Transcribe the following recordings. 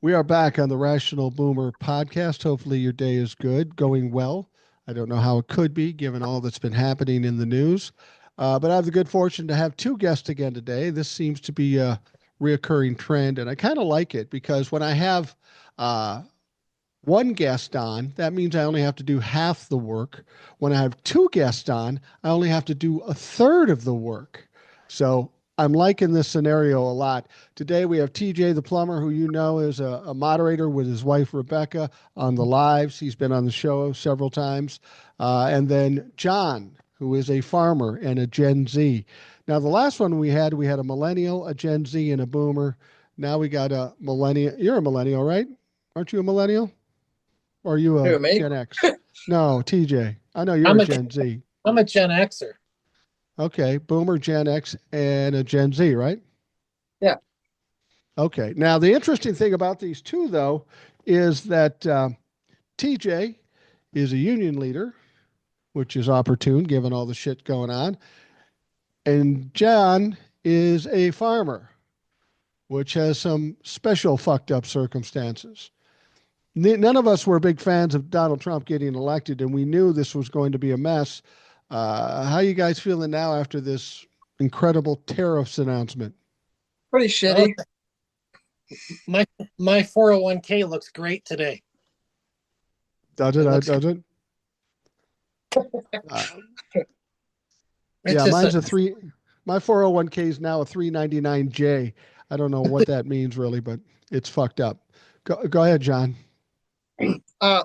We are back on the Rational Boomer podcast. Hopefully, your day is good, going well. I don't know how it could be given all that's been happening in the news. But I have the good fortune to have two guests again today. This seems to be a reoccurring trend, and I kind of like it because when I have uh, one guest on, that means I only have to do half the work. When I have two guests on, I only have to do a third of the work. So I'm liking this scenario a lot. Today we have TJ the Plumber, who you know is a moderator with his wife Rebecca on the lives. He's been on the show several times. And then John, who is a farmer and a Gen Z. Now, the last one we had a millennial, a Gen Z, and a boomer. Now we got a millennial. You're a millennial, right? Aren't you a millennial? Or are you Who, a me? Gen X? No, TJ. I know you're a I'm a Gen Z. I'm a Gen Xer. Okay, Boomer, Gen X, and a Gen Z, right? Yeah. Okay. Now, the interesting thing about these two, though, is that TJ is a union leader, which is opportune given all the shit going on, and John is a farmer, which has some special fucked up circumstances. None of us were big fans of Donald Trump getting elected, and we knew this was going to be a mess. How are you guys feeling now after this incredible tariffs announcement? Pretty Oh, shitty. my my 401k looks great today. Does It it? looks Does it? Uh, it's yeah, just mine's a a three. My 401k is now a 399J. I don't know what that means really, but it's fucked up. Go ahead, John. Uh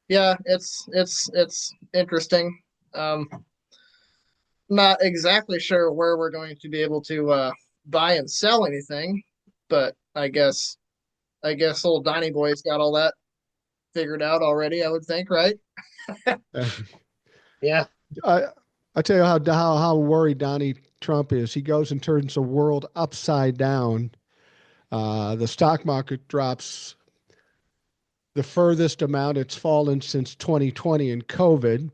yeah, it's interesting. Um Not exactly sure where we're going to be able to buy and sell anything, but I guess old Donny Boy's got all that figured out already, I would think, right? yeah. I I tell you how worried Donnie Trump is. He goes and turns the world upside down. The stock market drops the furthest amount it's fallen since 2020 in COVID.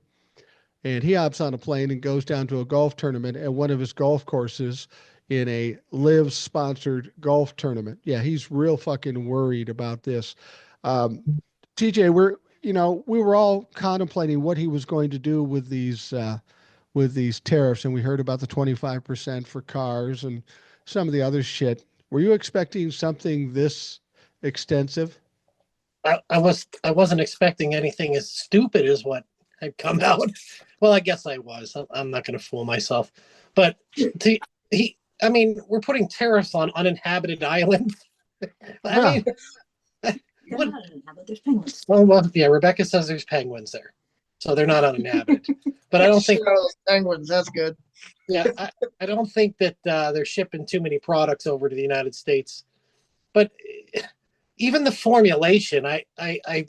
And he hops on a plane and goes down to a golf tournament at one of his golf courses in a live sponsored golf tournament. Yeah, he's real fucking worried about this. Um, TJ, we were all contemplating what he was going to do with these tariffs, and we heard about the 25% for cars and some of the other shit. Were you expecting something this extensive? I wasn't expecting anything as stupid as what had come out. Well, I guess I was. I'm not going to fool myself. But to, I mean, we're putting tariffs on uninhabited islands. I Yeah. mean, what? There's penguins. Oh well, yeah. Rebecca says there's penguins there, so they're not uninhabited. But I don't think. Shit out of those penguins, that's good. Yeah, I don't think that they're shipping too many products over to the United States. But even the formulation, I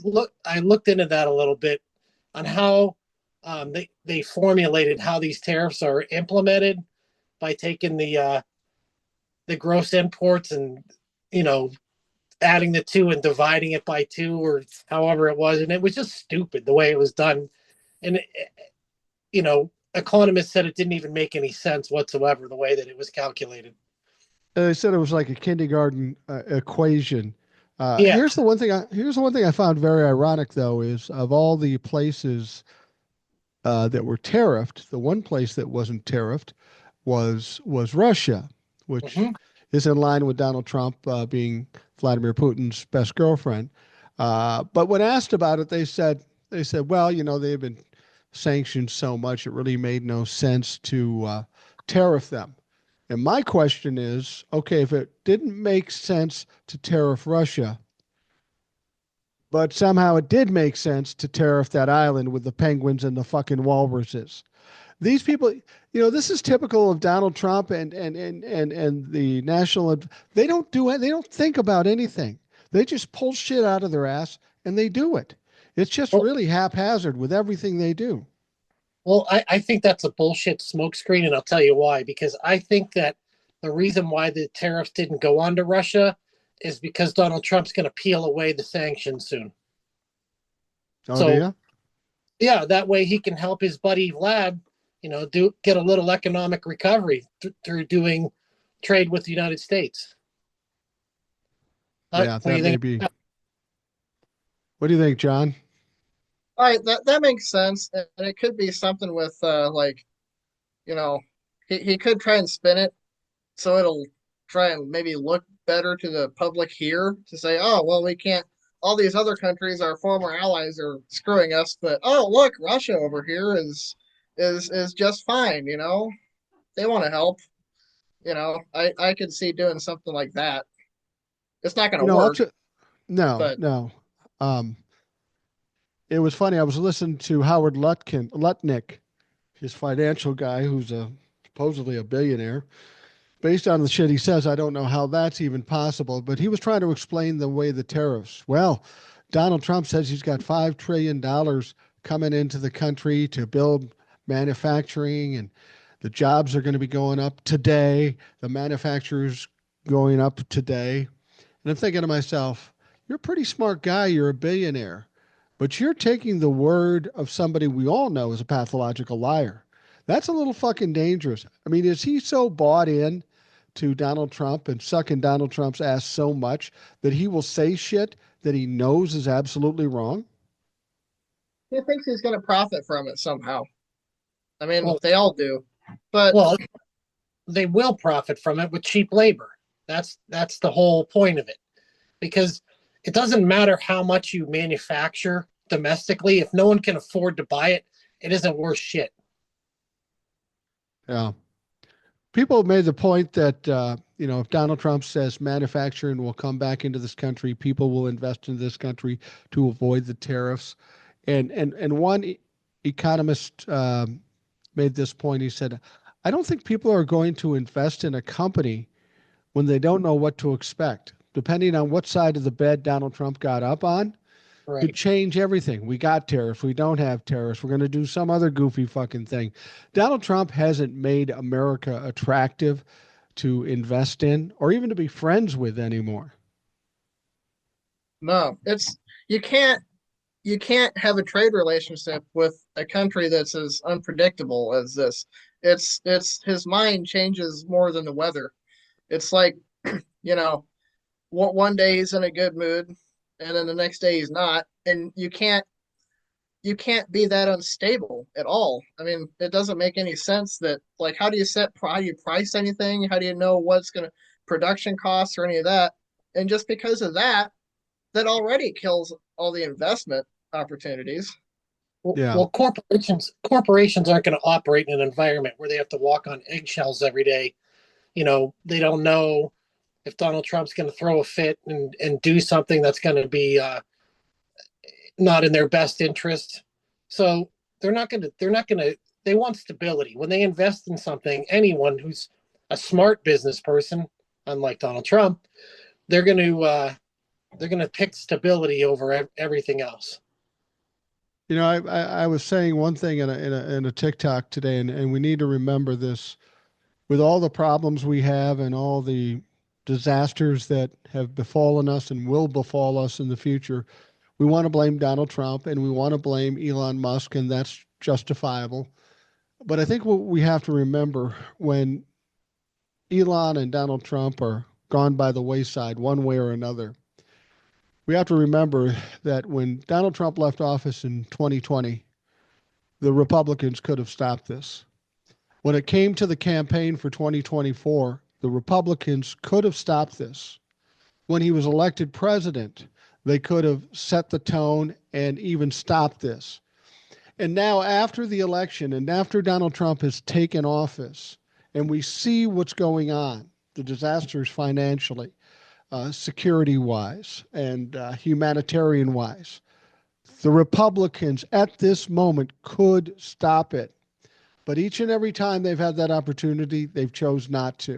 looked into that a little bit on how they formulated how these tariffs are implemented by taking the gross imports and you know adding the two and dividing it by two or however it was, and it was just stupid the way it was done. And economists said it didn't even make any sense whatsoever the way that it was calculated. They said it was like a kindergarten equation. Yeah. Here's the one thing I found very ironic though is of all the places that were tariffed, the one place that wasn't tariffed was Russia, which Mm-hmm. is in line with Donald Trump being Vladimir Putin's best girlfriend. But when asked about it, they said, well, they've been sanctioned so much it really made no sense to tariff them. And my question is, okay, if it didn't make sense to tariff Russia, but somehow it did make sense to tariff that island with the penguins and the fucking walruses. These people, this is typical of Donald Trump and the national. They don't do it. They don't think about anything. They just pull shit out of their ass and they do it. It's just Well, really haphazard with everything they do. I think that's a bullshit smokescreen, and I'll tell you why. Because I think that the reason why the tariffs didn't go on to Russia is because Donald Trump's going to peel away the sanctions soon. Oh, do So you? yeah, that way he can help his buddy Vlad, do get a little economic recovery through doing trade with the United States. Yeah, What do that you may think? be. What do you think, John? All right, that makes sense, and it could be something with like you know he could try and spin it so it'll try and maybe look better to the public here to say, oh well, we can't. All these other countries, our former allies, are screwing us, but oh look, Russia over here is just fine. They want to help. I could see doing something like that. It's not going to I'll work, no, but no. Um, it was funny. I was listening to Howard Lutnick, his financial guy, who's supposedly a billionaire. Based on the shit he says, I don't know how that's even possible. But he was trying to explain the way the tariffs. Well, Donald Trump says he's got $5 trillion coming into the country to build manufacturing, and the jobs are going to be going up today. The manufacturers going up today. And I'm thinking to myself, you're a pretty smart guy. You're a billionaire. But you're taking the word of somebody we all know is a pathological liar. That's a little fucking dangerous. I mean, is he so bought in to Donald Trump and sucking Donald Trump's ass so much that he will say shit that he knows is absolutely wrong? he thinks he's going to profit from it somehow. I mean, Well, they all do, but well, they will profit from it with cheap labor. That's the whole point of it, because it doesn't matter how much you manufacture domestically. If no one can afford to buy it, it isn't worth shit. Yeah. People have made the point that, if Donald Trump says manufacturing will come back into this country, people will invest in this country to avoid the tariffs. And one economist made this point. He said, I don't think people are going to invest in a company when they don't know what to expect. Depending on what side of the bed Donald Trump got up on, could Right. change everything. We got tariffs. We don't have tariffs. We're going to do some other goofy fucking thing. Donald Trump hasn't made America attractive to invest in or even to be friends with anymore. no, it's you can't have a trade relationship with a country that's as unpredictable as this. It's his mind changes more than the weather. It's like, you know, one day he's in a good mood and then the next day he's not, and you can't be that unstable at all. I mean, it doesn't make any sense that, like, how do you price anything? How do you know what's going to production costs or any of that? And just because of that, that already kills all the investment opportunities. Yeah. Well, corporations aren't going to operate in an environment where they have to walk on eggshells every day. They don't know if Donald Trump's going to throw a fit and do something that's going to be not in their best interest. So they want stability. When they invest in something, anyone who's a smart business person, unlike Donald Trump, they're going to pick stability over everything else. I was saying one thing in a TikTok today, and we need to remember this with all the problems we have and all the disasters that have befallen us and will befall us in the future. We want to blame Donald Trump and we want to blame Elon Musk, and that's justifiable. But I think what we have to remember when Elon and Donald Trump are gone by the wayside one way or another, we have to remember that when Donald Trump left office in 2020, the Republicans could have stopped this. When it came to the campaign for 2024, the Republicans could have stopped this. When he was elected president, they could have set the tone and even stopped this. And now, after the election and after Donald Trump has taken office, and we see what's going on, the disasters financially, security wise, and humanitarian wise, the Republicans at this moment could stop it. But each and every time they've had that opportunity, they've chose not to.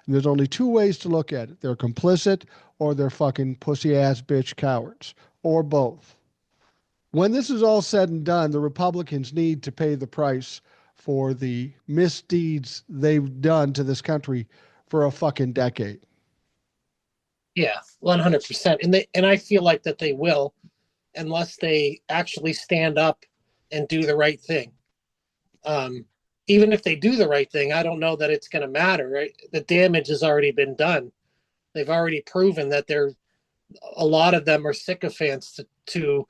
And there's only two ways to look at it. They're complicit or they're fucking pussy ass bitch cowards or both. When this is all said and done, the Republicans need to pay the price for the misdeeds they've done to this country for a fucking decade. Yeah, 100%. And I feel like that they will, unless they actually stand up and do the right thing. Even if they do the right thing, I don't know that it's going to matter. Right? The damage has already been done. They've already proven that a lot of them are sycophants to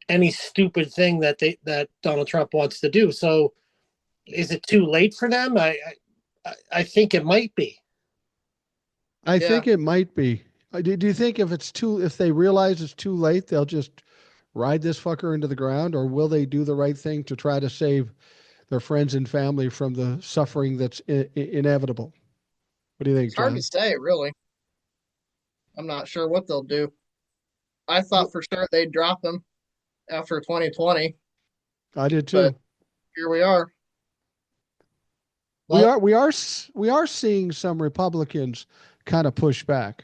any stupid thing that Donald Trump wants to do. So is it too late for them? I think it might be. I think it might be. Do you think if they realize it's too late, they'll just ride this fucker into the ground, or will they do the right thing to try to save their friends and family from the suffering that's inevitable? What do you think, It's hard John? to say, really. I'm not sure what they'll do. I thought for sure they'd drop him after 2020, I did too. but here we are. We Well, are we are we are seeing some Republicans kind of push back.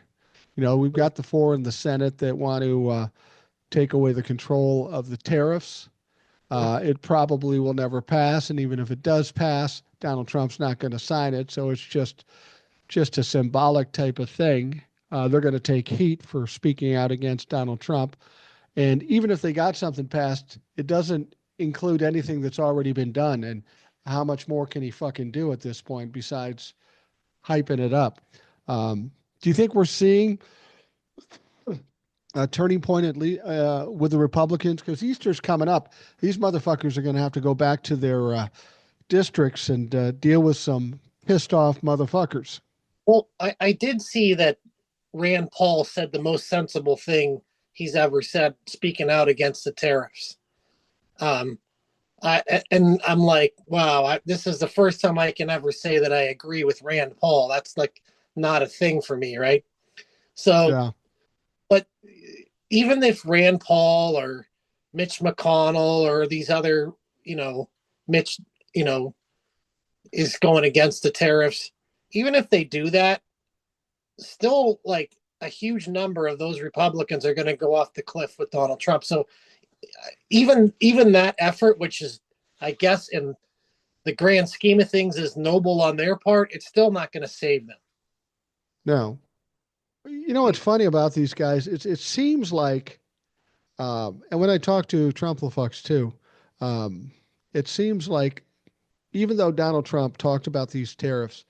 We've got the four in the Senate that want to take away the control of the tariffs. It probably will never pass, and even if it does pass, Donald Trump's not going to sign it. So it's just a symbolic type of thing. They're going to take heat for speaking out against Donald Trump. And even if they got something passed, it doesn't include anything that's already been done. And how much more can he fucking do at this point besides hyping it up? Do you think we're seeing a turning point with the Republicans? Because Easter's coming up. These motherfuckers are going to have to go back to their districts and deal with some pissed off motherfuckers. well, I did see that Rand Paul said the most sensible thing he's ever said, speaking out against the tariffs. And I'm like, wow, this is the first time I can ever say that I agree with Rand Paul. That's like not a thing for me, right? So, Yeah. but even if Rand Paul or Mitch McConnell or these other, Mitch, is going against the tariffs, even if they do that, still like a huge number of those Republicans are going to go off the cliff with Donald Trump. So even that effort, which is, I guess, in the grand scheme of things, is noble on their part, it's still not going to save them. No. What's funny about these guys? It seems like, and when I talk to Trump-fucks too, it seems like even though Donald Trump talked about these tariffs,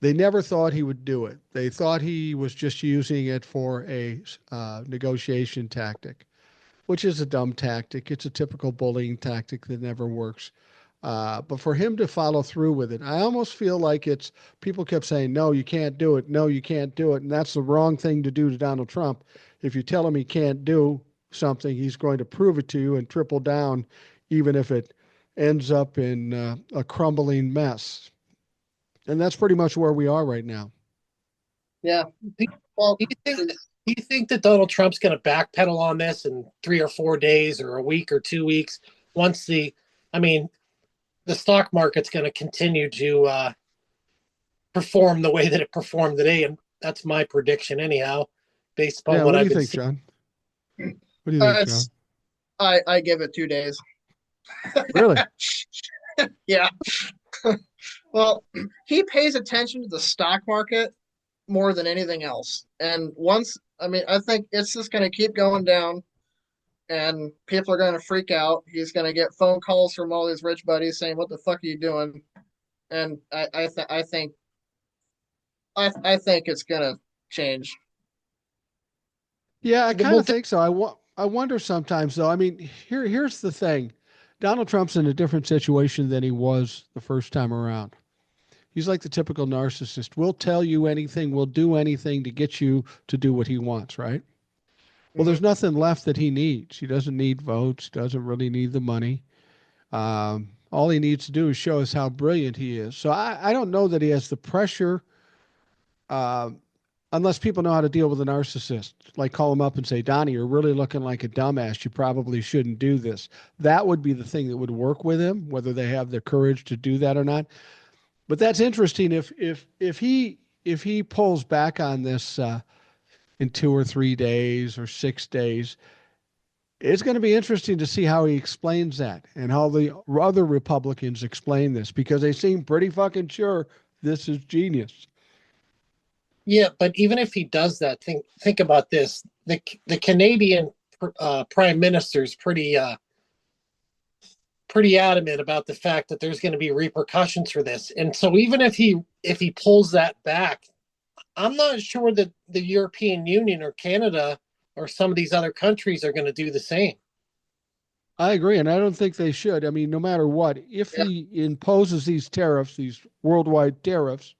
they never thought he would do it. They thought he was just using it for a negotiation tactic, which is a dumb tactic. It's a typical bullying tactic that never works. But for him to follow through with it, I almost feel like people kept saying, no, you can't do it. No, you can't do it. And that's the wrong thing to do to Donald Trump. If you tell him he can't do something, he's going to prove it to you and triple down, even if it ends up in a crumbling mess. And that's pretty much where we are right now. Yeah. Well, Do you think that Donald Trump's going to backpedal on this in 3 or 4 days or a week or 2 weeks once the stock market's going to continue to perform the way that it performed today? And that's my prediction anyhow, based upon what I've been seeing. John? What do you think, John? I give it 2 days. Really? Yeah. Well, he pays attention to the stock market more than anything else. And I think it's just going to keep going down and people are going to freak out. He's going to get phone calls from all his rich buddies saying, what the fuck are you doing? And I think it's going to change. Yeah, I kind of think so. I wonder sometimes, though. I mean, here's the thing. Donald Trump's in a different situation than he was the first time around. He's like the typical narcissist. We'll tell you anything. We'll do anything to get you to do what he wants, right? Well, there's nothing left that he needs. He doesn't need votes, doesn't really need the money. All he needs to do is show us how brilliant he is. So I don't know that he has the pressure, unless people know how to deal with a narcissist, like call him up and say, Donnie, you're really looking like a dumbass. You probably shouldn't do this. That would be the thing that would work with him, whether they have the courage to do that or not. But that's interesting. If he pulls back on this in 2 or 3 days or 6 days, it's going to be interesting to see how he explains that and how the other Republicans explain this, because they seem pretty fucking sure this is genius. Yeah, but even if he does that, think about this: the Canadian Prime Minister is pretty adamant about the fact that there's going to be repercussions for this. And so even if he pulls that back, I'm not sure that the European Union or Canada or some of these other countries are going to do the same. I agree, and I don't think they should. I mean, no matter what, if Yeah. he imposes these tariffs, these worldwide tariffs,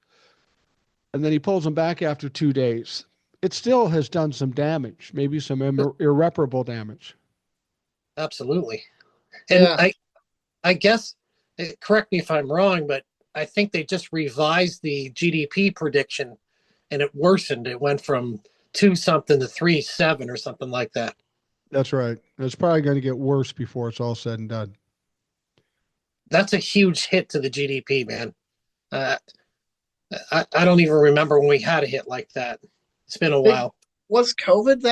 and then he pulls them back after 2 days, it still has done some damage, maybe some irreparable damage. Absolutely. And Yeah. I guess, correct me if I'm wrong, but I think they just revised the GDP prediction and it worsened. It went from 2 something to 3.7 or something like that. That's right. It's probably going to get worse before it's all said and done. That's a huge hit to the GDP, man. Uh, I don't even remember when we had a hit like that. It's been a while. Was COVID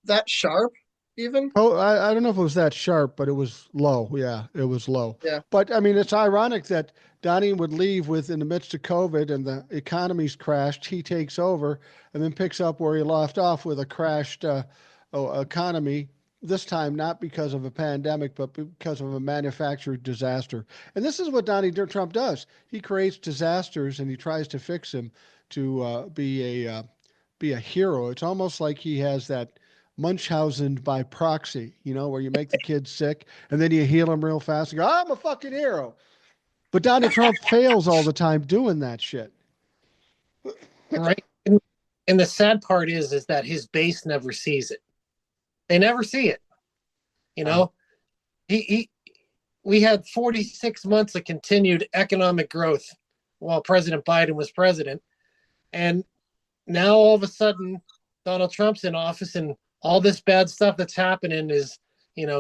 that sharp even? Oh, I don't know if it was that sharp, but it was low. Yeah, it was low. Yeah. But I mean, it's ironic that Donnie would leave in the midst of COVID and the economy's crashed. He takes over and then picks up where he left off with a crashed economy. This time, not because of a pandemic, but because of a manufactured disaster. And this is what Donnie Trump does. He creates disasters and he tries to fix them to be a hero. It's almost like he has that Munchausen by proxy, where you make the kids sick and then you heal them real fast and go, I'm a fucking hero. But Donald Trump fails all the time doing that shit. Right. And the sad part is that his base never sees it. They never see it. We had 46 months of continued economic growth while President Biden was president. And now all of a sudden, Donald Trump's in office and all this bad stuff that's happening is,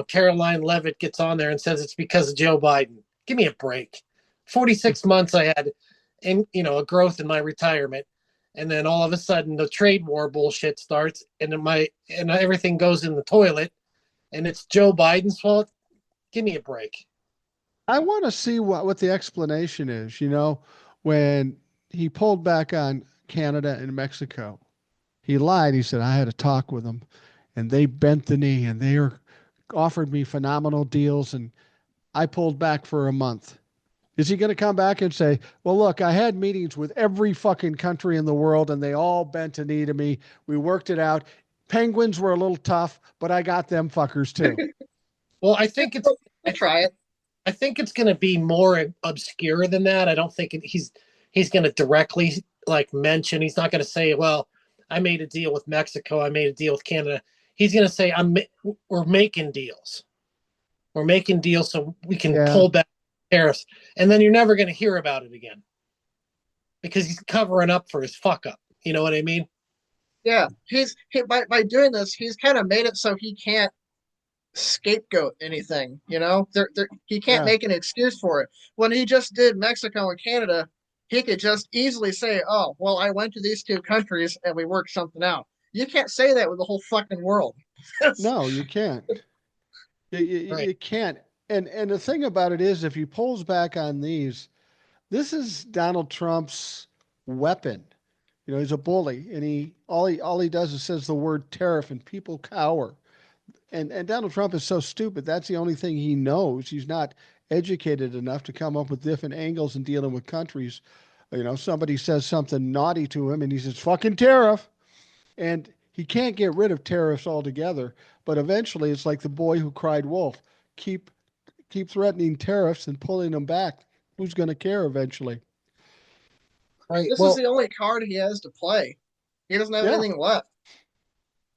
Caroline Leavitt gets on there and says it's because of Joe Biden. Give me a break. 46 months I had a growth in my retirement. And then all of a sudden the trade war bullshit starts and everything goes in the toilet and it's Joe Biden's fault. Give me a break. I want to see what the explanation is, when he pulled back on Canada and Mexico. He lied. He said, I had a talk with them and they bent the knee and they offered me phenomenal deals and I pulled back for a month. Is he going to come back and say, well, look, I had meetings with every fucking country in the world and they all bent a knee to me. We worked it out. Penguins were a little tough, but I got them fuckers too. Well, I think I'll try it. I think it's going to be more obscure than that. I don't think he's going to directly mention. He's not going to say, well, I made a deal with Mexico. I made a deal with Canada. He's going to say, we're making deals. We're making deals so we can pull back tariffs, and then you're never going to hear about it again because he's covering up for his fuck up. You know what I mean? Yeah, by doing this, he's kind of made it so he can't scapegoat anything. He can't make an excuse for it. When he just did Mexico and Canada, he could just easily say, "Oh, well, I went to these 2 countries and we worked something out." You can't say that with the whole fucking world. No, you can't. You can't. And the thing about it is, if he pulls back on these, this is Donald Trump's weapon. He's a bully, and all he does is says the word tariff, and people cower. And Donald Trump is so stupid. That's the only thing he knows. He's not educated enough to come up with different angles in dealing with countries. Somebody says something naughty to him, and he says fucking tariff, and he can't get rid of tariffs altogether. But eventually, it's like the boy who cried wolf. Keep threatening tariffs and pulling them back. Who's going to care eventually? Right. This is the only card he has to play. He doesn't have anything left.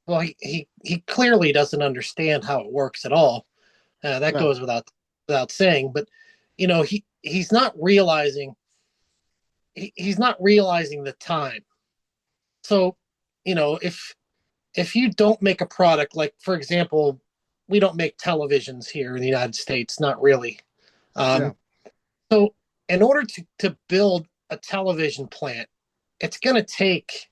Well, he clearly doesn't understand how it works at all. That goes without saying. But he's not realizing. He's not realizing the time. So, if you don't make a product, like for example, we don't make televisions here in the United States, not really. So in order to build a television plant, it's going to take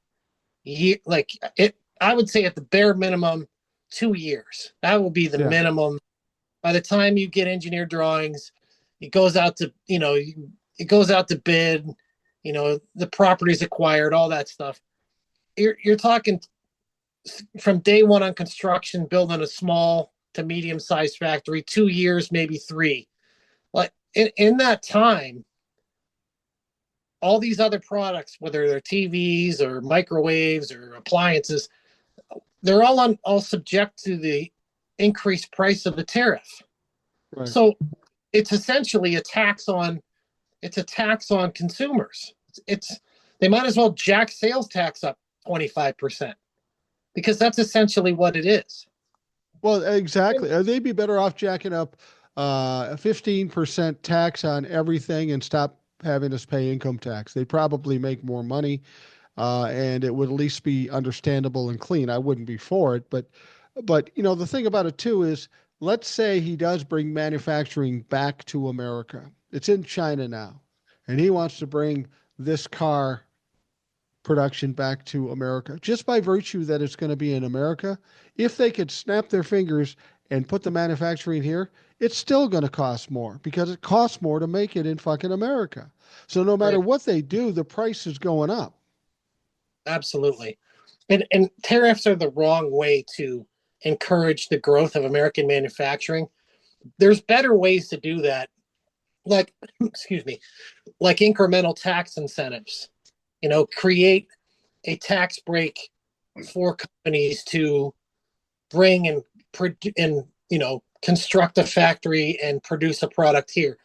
I would say at the bare minimum 2 years. That will be the minimum. By the time you get engineer drawings, it goes out to bid. The property's acquired, all that stuff. You're talking from day one on construction, building a small to medium-sized factory, 2 years, maybe 3. Like in that time, all these other products, whether they're TVs or microwaves or appliances, they're all subject to the increased price of the tariff. Right. So it's essentially a tax on consumers. It's they might as well jack sales tax up 25% because that's essentially what it is. Well, exactly. They'd be better off jacking up a 15% tax on everything and stop having us pay income tax. They'd probably make more money, and it would at least be understandable and clean. I wouldn't be for it, but you know, the thing about it too is, let's say he does bring manufacturing back to America. It's in China now, and he wants to bring this car production back to America just by virtue that it's going to be in America. If they could snap their fingers and put the manufacturing here, it's still going to cost more because it costs more to make it in fucking America. So no matter Right. what they do, the price is going up. Absolutely. And tariffs are the wrong way to encourage the growth of American manufacturing. There's better ways to do that, like excuse me, like incremental tax incentives. Create a tax break for companies to bring and construct a factory and produce a product here.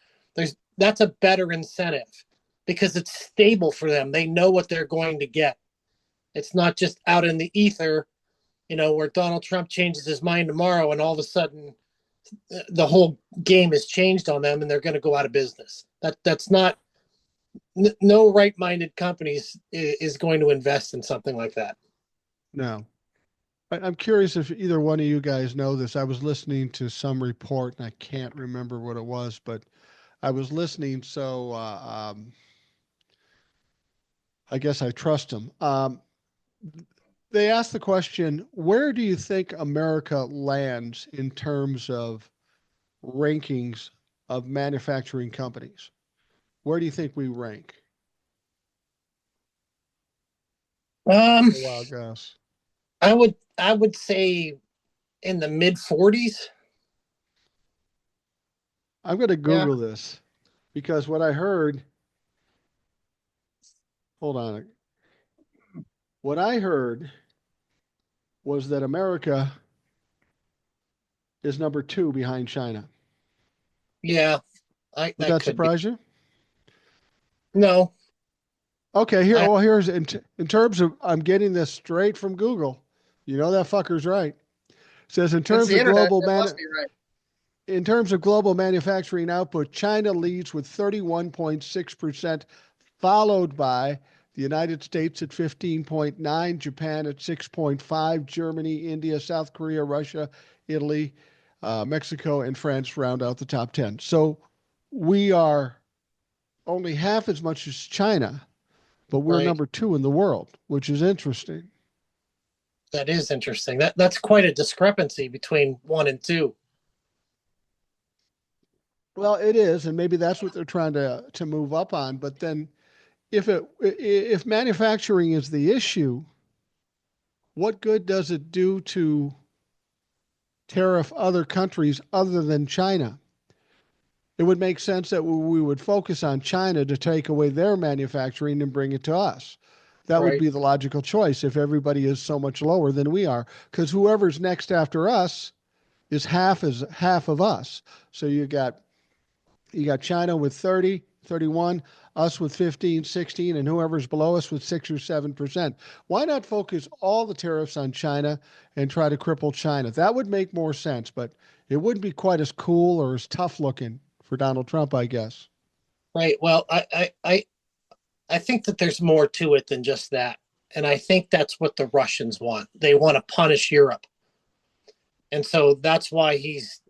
That's a better incentive because it's stable for them. They know what they're going to get. It's not just out in the ether, where Donald Trump changes his mind tomorrow and all of a sudden the whole game has changed on them and they're going to go out of business. That's not. No right-minded companies is going to invest in something like that. No. I'm curious if either one of you guys know this. I was listening to some report and I can't remember what it was, but I was listening, so I guess I trust them. They asked the question, where do you think America lands in terms of rankings of manufacturing companies? Where do you think we rank? Um, A wild guess. I would say in the mid 40s. I'm going to Yeah. Google this because what I heard, hold on. What I heard was that America is number 2 behind China. Yeah, Would that that could be. surprise you? No, Okay, here. I, Well, here's in terms of, I'm getting this straight from Google. You know that fucker's right. It says It's the internet. It must be right. in terms of global manufacturing output, China leads with 31.6%, followed by the United States at 15.9, Japan at 6.5, Germany, India, South Korea, Russia, Italy, Mexico, and France round out the top 10. So we are only half as much as China, but we're right. number 2 in the world, which is interesting. That is interesting. That's quite a discrepancy between 1 and 2. Well, it is, and maybe that's what they're trying to move up on. But then, if manufacturing is the issue, what good does it do to tariff other countries other than China? It would make sense that we would focus on China to take away their manufacturing and bring it to us. That would Right. be the logical choice if everybody is so much lower than we are, because whoever's next after us is half of us. So you got China with 30, 31, us with 15, 16, and whoever's below us with 6 or 7%. Why not focus all the tariffs on China and try to cripple China? That would make more sense, but it wouldn't be quite as cool or as tough looking for Donald Trump, I guess. Right. Well, I think that there's more to it than just that. And I think that's what the Russians want. They want to punish Europe. And so that's why he's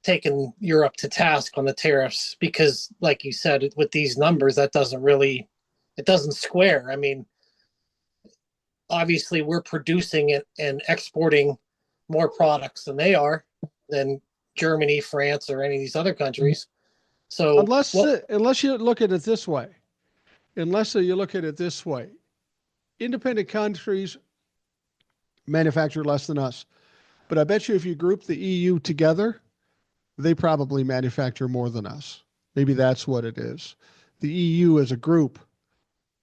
taken Europe to task on the tariffs because, like you said, with these numbers, it doesn't square. I mean, obviously, we're producing it and exporting more products than they are, than Germany, France, or any of these other countries. So, Unless you look at it this way, independent countries manufacture less than us. But I bet you if you group the EU together, they probably manufacture more than us. Maybe that's what it is. The EU as a group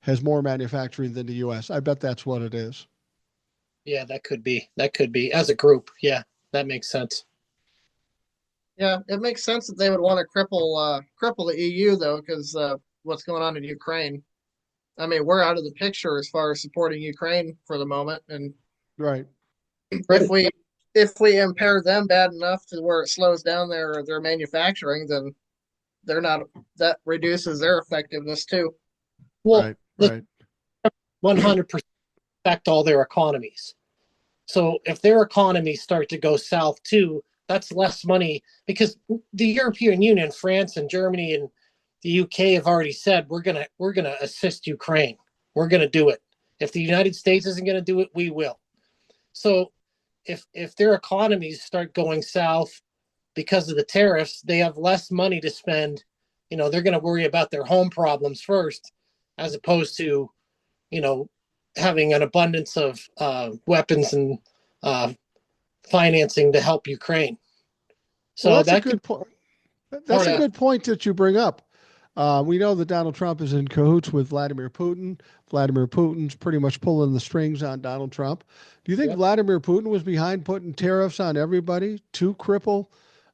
has more manufacturing than the US. I bet that's what it is. Yeah, that could be. That could be as a group. Yeah, that makes sense. Yeah, it makes sense that they would want to cripple the EU though, because what's going on in Ukraine. I mean, we're out of the picture as far as supporting Ukraine for the moment, and Right. if Right. we impair them bad enough to where it slows down their manufacturing, then they're not that reduces their effectiveness too. Well, Right. the Right. 100% affect all their economies. So if their economies start to go south too, that's less money because the European Union, France and Germany and the UK have already said we're gonna assist Ukraine. We're gonna do it. If the United States isn't gonna do it, we will. So if their economies start going south because of the tariffs, they have less money to spend. They're going to worry about their home problems first, as opposed to you know having an abundance of weapons and uh, financing to help Ukraine. Well, So that's a that could good point. be That's part a of. good point that you bring up. We know that Donald Trump is in cahoots with Vladimir Putin. Vladimir Putin's pretty much pulling the strings on Donald Trump. Do you think Yep. Vladimir Putin was behind putting tariffs on everybody to cripple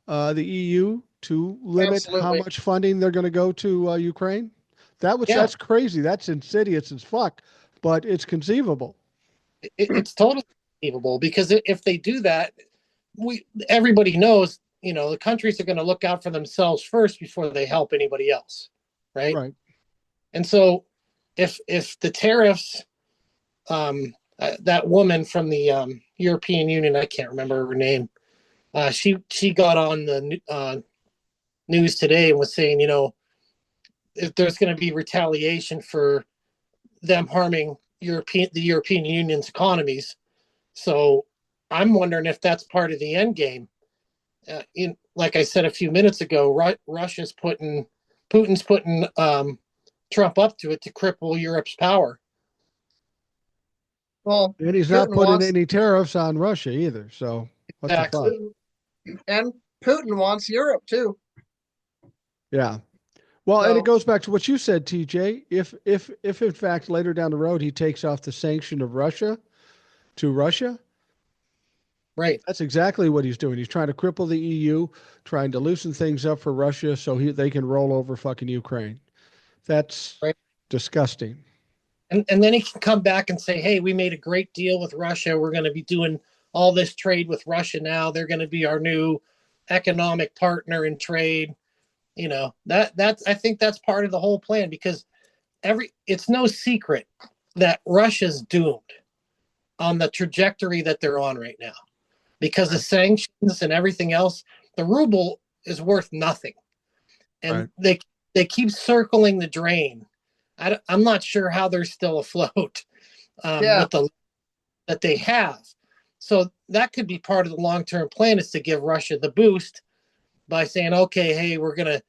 the EU, to limit how Absolutely. much funding they're going to go to Ukraine? Yeah, That's crazy. That's insidious as fuck, but it's conceivable. it's totally conceivable because if they do that, everybody knows the countries are going to look out for themselves first before they help anybody else, right? Right. And so if the tariffs, that woman from the European Union, I can't remember her name, she got on the news today and was saying, if there's going to be retaliation for them harming the European Union's economies. So I'm wondering if that's part of the end game. Like I said a few minutes ago, Putin's putting Trump up to it to cripple Europe's power. Well, And he's not Putin putting wants any tariffs on Russia either. So what the fuck? Exactly. and Putin wants Europe too. Yeah. Well, and it So goes back to what you said, TJ. If in fact later down the road he takes off the sanction of Russia to Russia, Right. that's exactly what he's doing. He's trying to cripple the EU, trying to loosen things up for Russia so they can roll over fucking Ukraine. That's Right. disgusting. And then he can come back and say, hey, we made a great deal with Russia. We're going to be doing all this trade with Russia now. They're going to be our new economic partner in trade. That's I think that's part of the whole plan because it's no secret that Russia's doomed on the trajectory that they're on right now because of Right. sanctions and everything else. The ruble is worth nothing, and Right. they keep circling the drain. I'm not sure how they're still afloat yeah, with the that they have. So that could be part of the long term plan is to give Russia the boost by saying, okay, hey, we're gonna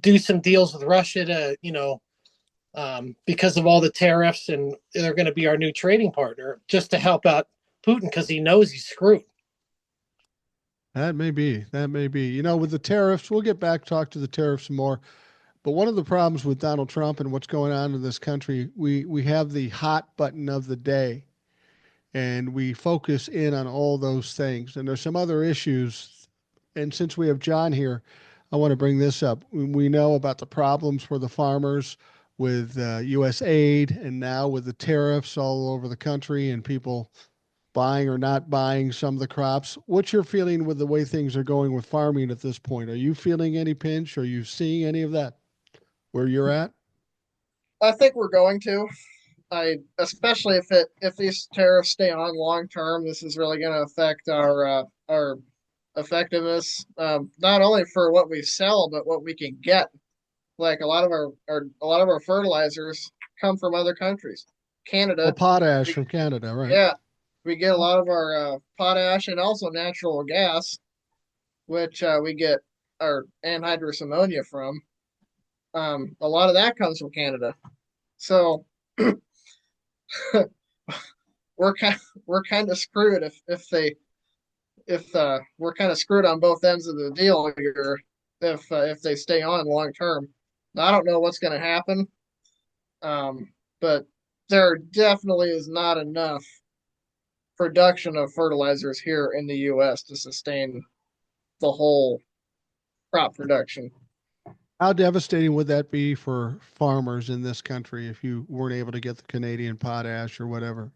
do some deals with Russia to because of all the tariffs, and they're going to be our new trading partner just to help out Putin because he knows he's screwed. That may be. That may be. With the tariffs, we'll get back talk to the tariffs some more. But one of the problems with Donald Trump and what's going on in this country, we have the hot button of the day, and we focus in on all those things. And there's some other issues. And since we have John here, I want to bring this up. We know about the problems for the farmers with U.S. aid and now with the tariffs all over the country and people buying or not buying some of the crops. What's your feeling with the way things are going with farming at this point? Are you feeling any pinch? Are you seeing any of that where you're at? I think we're going to. I especially if these tariffs stay on long term, this is really going to affect our effectiveness, not only for what we sell but what we can get. Like a lot of our fertilizers come from other countries, Well, Canada. potash We, from Canada, right? yeah, we get a lot of our potash and also natural gas, which we get our anhydrous ammonia from. A lot of that comes from Canada. So we're kind of screwed if we're kind of screwed on both ends of the deal here if they stay on long term. I don't know what's going to happen, but there definitely is not enough production of fertilizers here in the U.S. to sustain the whole crop production. How devastating would that be for farmers in this country if you weren't able to get the Canadian potash or whatever?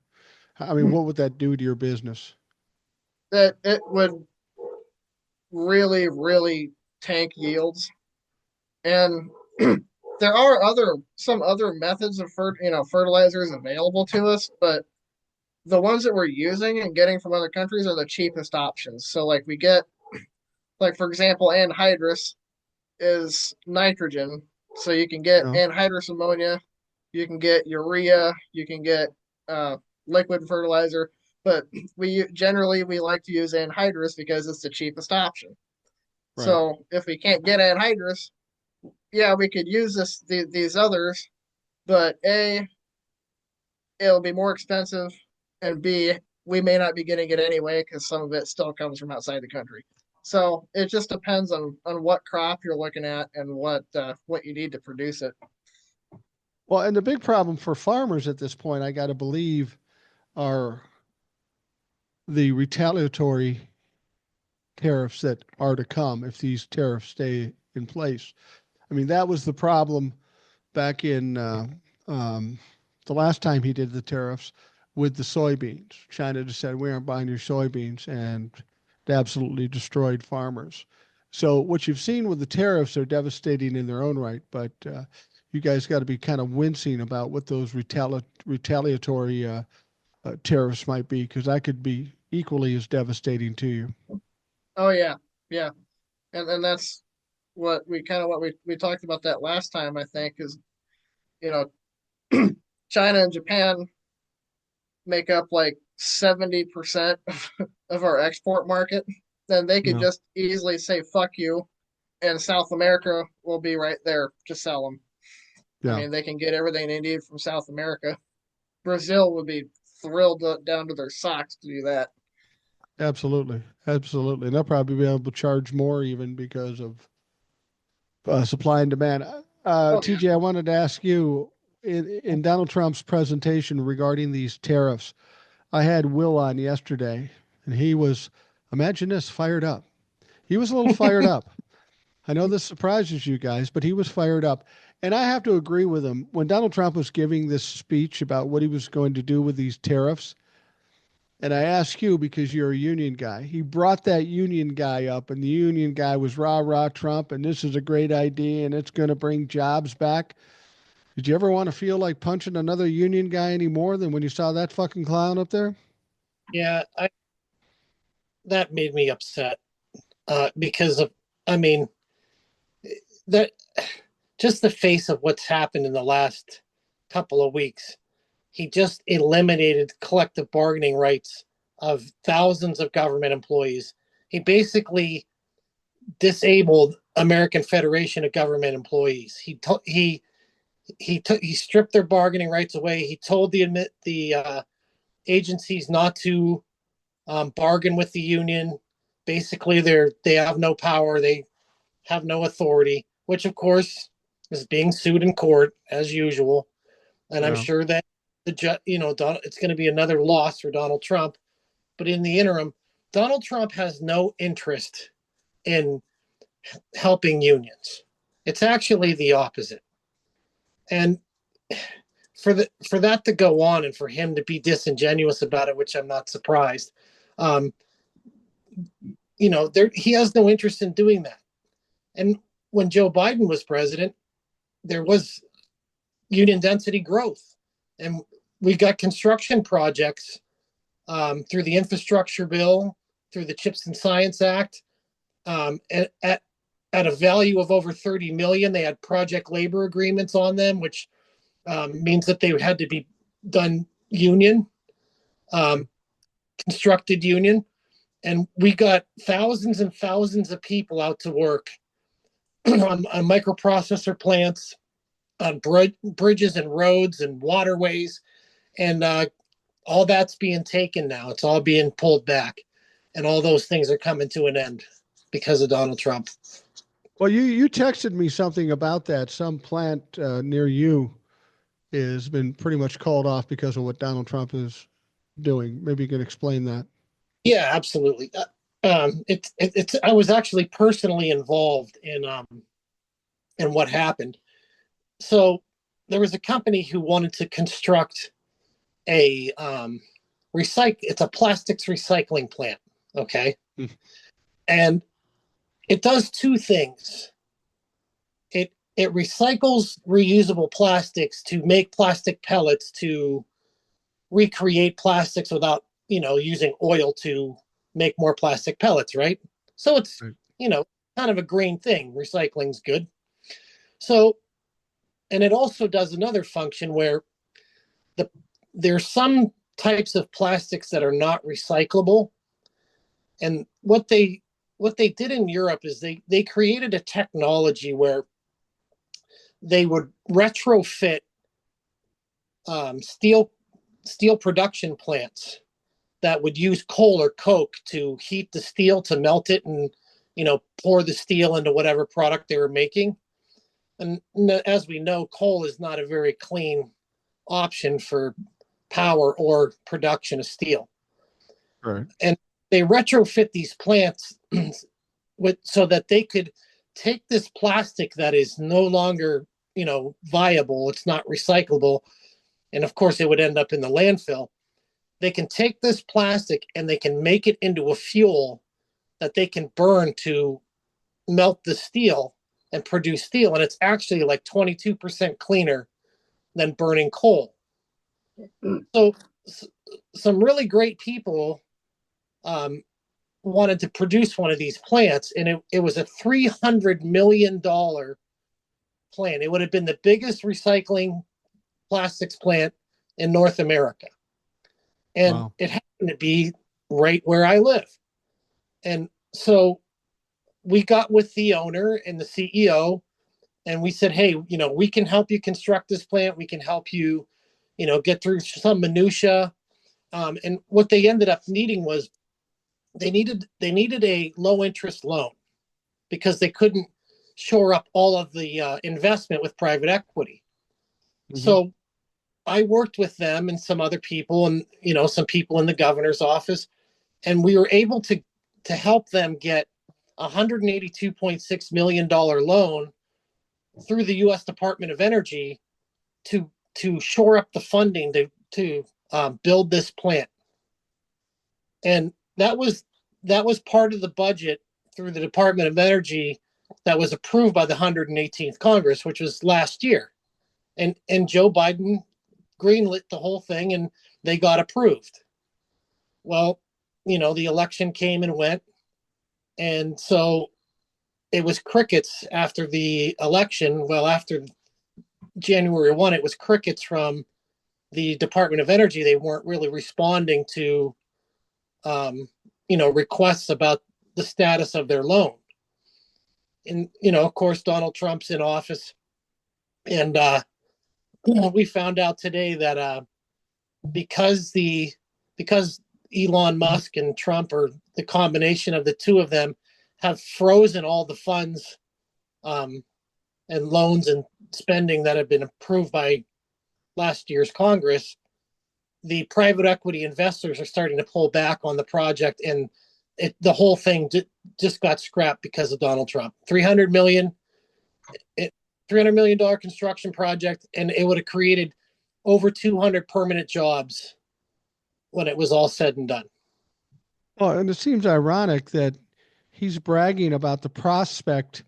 I mean, what would that do to your business? That it would really, really tank yields. And there are some other methods of fertilizers available to us, but the ones that we're using and getting from other countries are the cheapest options. So like we get, like for example, anhydrous is nitrogen. So you can get No. anhydrous ammonia, you can get urea, you can get liquid fertilizer, but we like to use anhydrous because it's the cheapest option. Right. So if we can't get anhydrous, yeah, we could use these others, but A, it'll be more expensive, and B, we may not be getting it anyway because some of it still comes from outside the country. So it just depends on what crop you're looking at and what you need to produce it. Well, and the big problem for farmers at this point, I got to believe, are the retaliatory tariffs that are to come if these tariffs stay in place. I mean, that was the problem back in the last time he did the tariffs with the soybeans. China just said, we aren't buying your soybeans, and it absolutely destroyed farmers. So what you've seen with the tariffs are devastating in their own right, but you guys got to be kind of wincing about what those retaliatory tariffs might be, because that could be equally as devastating to you. Oh yeah, yeah, and that's what we talked about that last time. I think is you know China and Japan make up like 70% of our export market. Then they could Yeah. just easily say fuck you, and South America will be right there to sell them. I Yeah. mean, they can get everything they need from South America. Brazil would be thrilled down to their socks to do that. Absolutely. Absolutely. And they'll probably be able to charge more even because of supply and demand. Oh yeah. TJ, I wanted to ask you in Donald Trump's presentation regarding these tariffs. I had Will on yesterday, and he was, imagine this, fired up. He was a little fired up. I know this surprises you guys, but he was fired up. And I have to agree with him. When Donald Trump was giving this speech about what he was going to do with these tariffs, and I ask you because you're a union guy, he brought that union guy up, and the union guy was rah, rah, Trump, and this is a great idea, and it's going to bring jobs back. Did you ever want to feel like punching another union guy any more than when you saw that fucking clown up there? Yeah, that made me upset because of, I mean, that just the face of what's happened in the last couple of weeks. He just eliminated collective bargaining rights of thousands of government employees. He basically disabled American Federation of Government Employees. He stripped their bargaining rights away. He told the agencies not to bargain with the union. Basically, they have no power. They have no authority, which of course is being sued in court as usual. And I'm sure that it's going to be another loss for Donald Trump. But in the interim, Donald Trump has no interest in helping unions. It's actually the opposite. And for that to go on and for him to be disingenuous about it, which I'm not surprised, he has no interest in doing that. And when Joe Biden was president, there was union density growth, and we got construction projects through the infrastructure bill, through the Chips and Science Act, at a value of over 30 million. They had project labor agreements on them, which means that they had to be done union, constructed union. And we got thousands and thousands of people out to work on microprocessor plants, on bridges and roads and waterways. And all that's being taken now. It's all being pulled back. And all those things are coming to an end because of Donald Trump. Well, you texted me something about that. Some plant near you has been pretty much called off because of what Donald Trump is doing? Maybe you can explain that. Yeah, absolutely. It's I was actually personally involved in what happened. So there was a company who wanted to construct a it's a plastics recycling plant. Okay. Mm. And it does two things. It recycles reusable plastics to make plastic pellets to recreate plastics without, using oil to make more plastic pellets, right? So it's, Right. kind of a green thing. Recycling's good. So, and it also does another function where there's some types of plastics that are not recyclable. And what they did in Europe is they created a technology where they would retrofit steel production plants that would use coal or coke to heat the steel to melt it and pour the steel into whatever product they were making. And as we know, coal is not a very clean option for power or production of steel. Right. And they retrofit these plants so that they could take this plastic that is no longer viable, it's not recyclable, and of course it would end up in the landfill. They can take this plastic and they can make it into a fuel that they can burn to melt the steel and produce steel, and it's actually like 22% cleaner than burning coal. So some really great people wanted to produce one of these plants, and it was a $300 million plant. It would have been the biggest recycling plastics plant in North America. And Wow. it happened to be right where I live. And so we got with the owner and the CEO, and we said, hey, we can help you construct this plant. We can help you, get through some minutia. And what they ended up needing was they needed a low interest loan because they couldn't shore up all of the investment with private equity. Mm-hmm. So I worked with them and some other people and, some people in the governor's office, and we were able to help them get a $182.6 million loan through the U.S. Department of Energy to shore up the funding to build this plant. And that was part of the budget through the Department of Energy that was approved by the 118th Congress, which was last year. And Joe Biden greenlit the whole thing and they got approved. Well, the election came and went. And so it was crickets after the election. Well, after January 1, it was crickets from the Department of Energy. They weren't really responding to, requests about the status of their loan. And, of course, Donald Trump's in office. And we found out today that because Elon Musk and Trump, or the combination of the two of them, have frozen all the funds and loans and spending that have been approved by last year's Congress, the private equity investors are starting to pull back on the project, and the whole thing just got scrapped because of Donald Trump. $300 million construction project, and it would have created over 200 permanent jobs when it was all said and done. Well, and it seems ironic that he's bragging about the prospect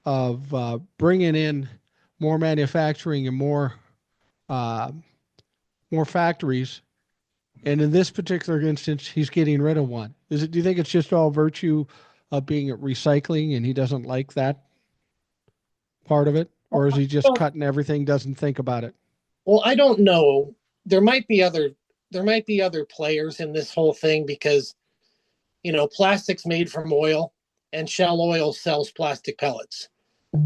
of bringing in more manufacturing and more factories, and in this particular instance, he's getting rid of one. Do you think it's just all virtue of being at recycling, and he doesn't like that part of it, or is he just cutting everything, doesn't think about it? Well, I don't know. There might be other players in this whole thing because, plastic's made from oil, and Shell Oil sells plastic pellets.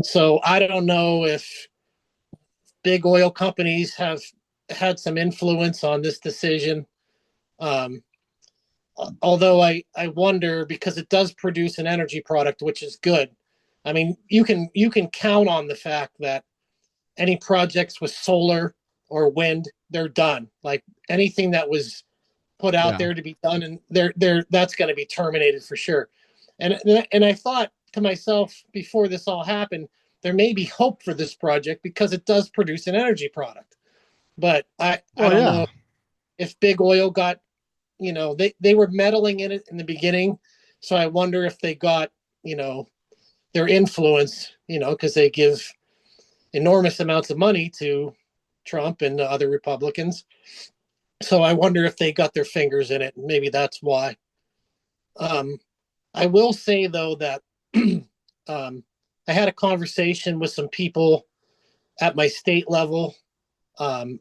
So I don't know if big oil companies have had some influence on this decision. Although I wonder, because it does produce an energy product, which is good. I mean, you can count on the fact that any projects with solar or wind, they're done. Like anything that was put out Yeah. there to be done, and that's going to be terminated for sure. And I thought to myself before this all happened, there may be hope for this project because it does produce an energy product. But I don't know if big oil got, they were meddling in it in the beginning. So I wonder if they got, their influence, because they give enormous amounts of money to Trump and other Republicans. So I wonder if they got their fingers in it. Maybe that's why. I will say, though, that I had a conversation with some people at my state level, and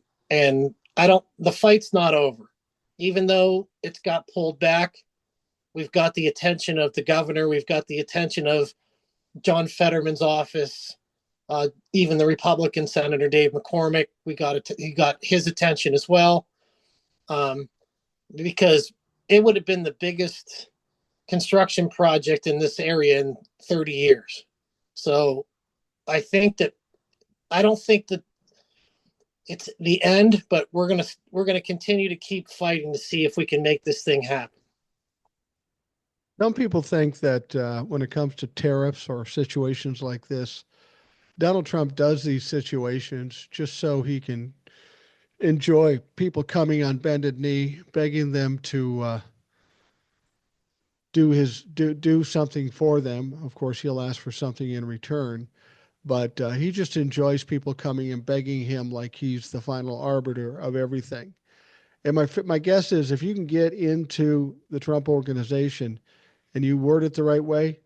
the fight's not over. Even though it's got pulled back, we've got the attention of the governor, we've got the attention of John Fetterman's office, even the Republican Senator Dave McCormick. He got his attention as well, because it would have been the biggest construction project in this area in 30 years. So I don't think that it's the end, but we're gonna continue to keep fighting to see if we can make this thing happen. Some people think that when it comes to tariffs or situations like this, Donald Trump does these situations just so he can enjoy people coming on bended knee, begging them to do something for them. Of course, he'll ask for something in return, but he just enjoys people coming and begging him like he's the final arbiter of everything. And my guess is if you can get into the Trump organization and you word it the right way,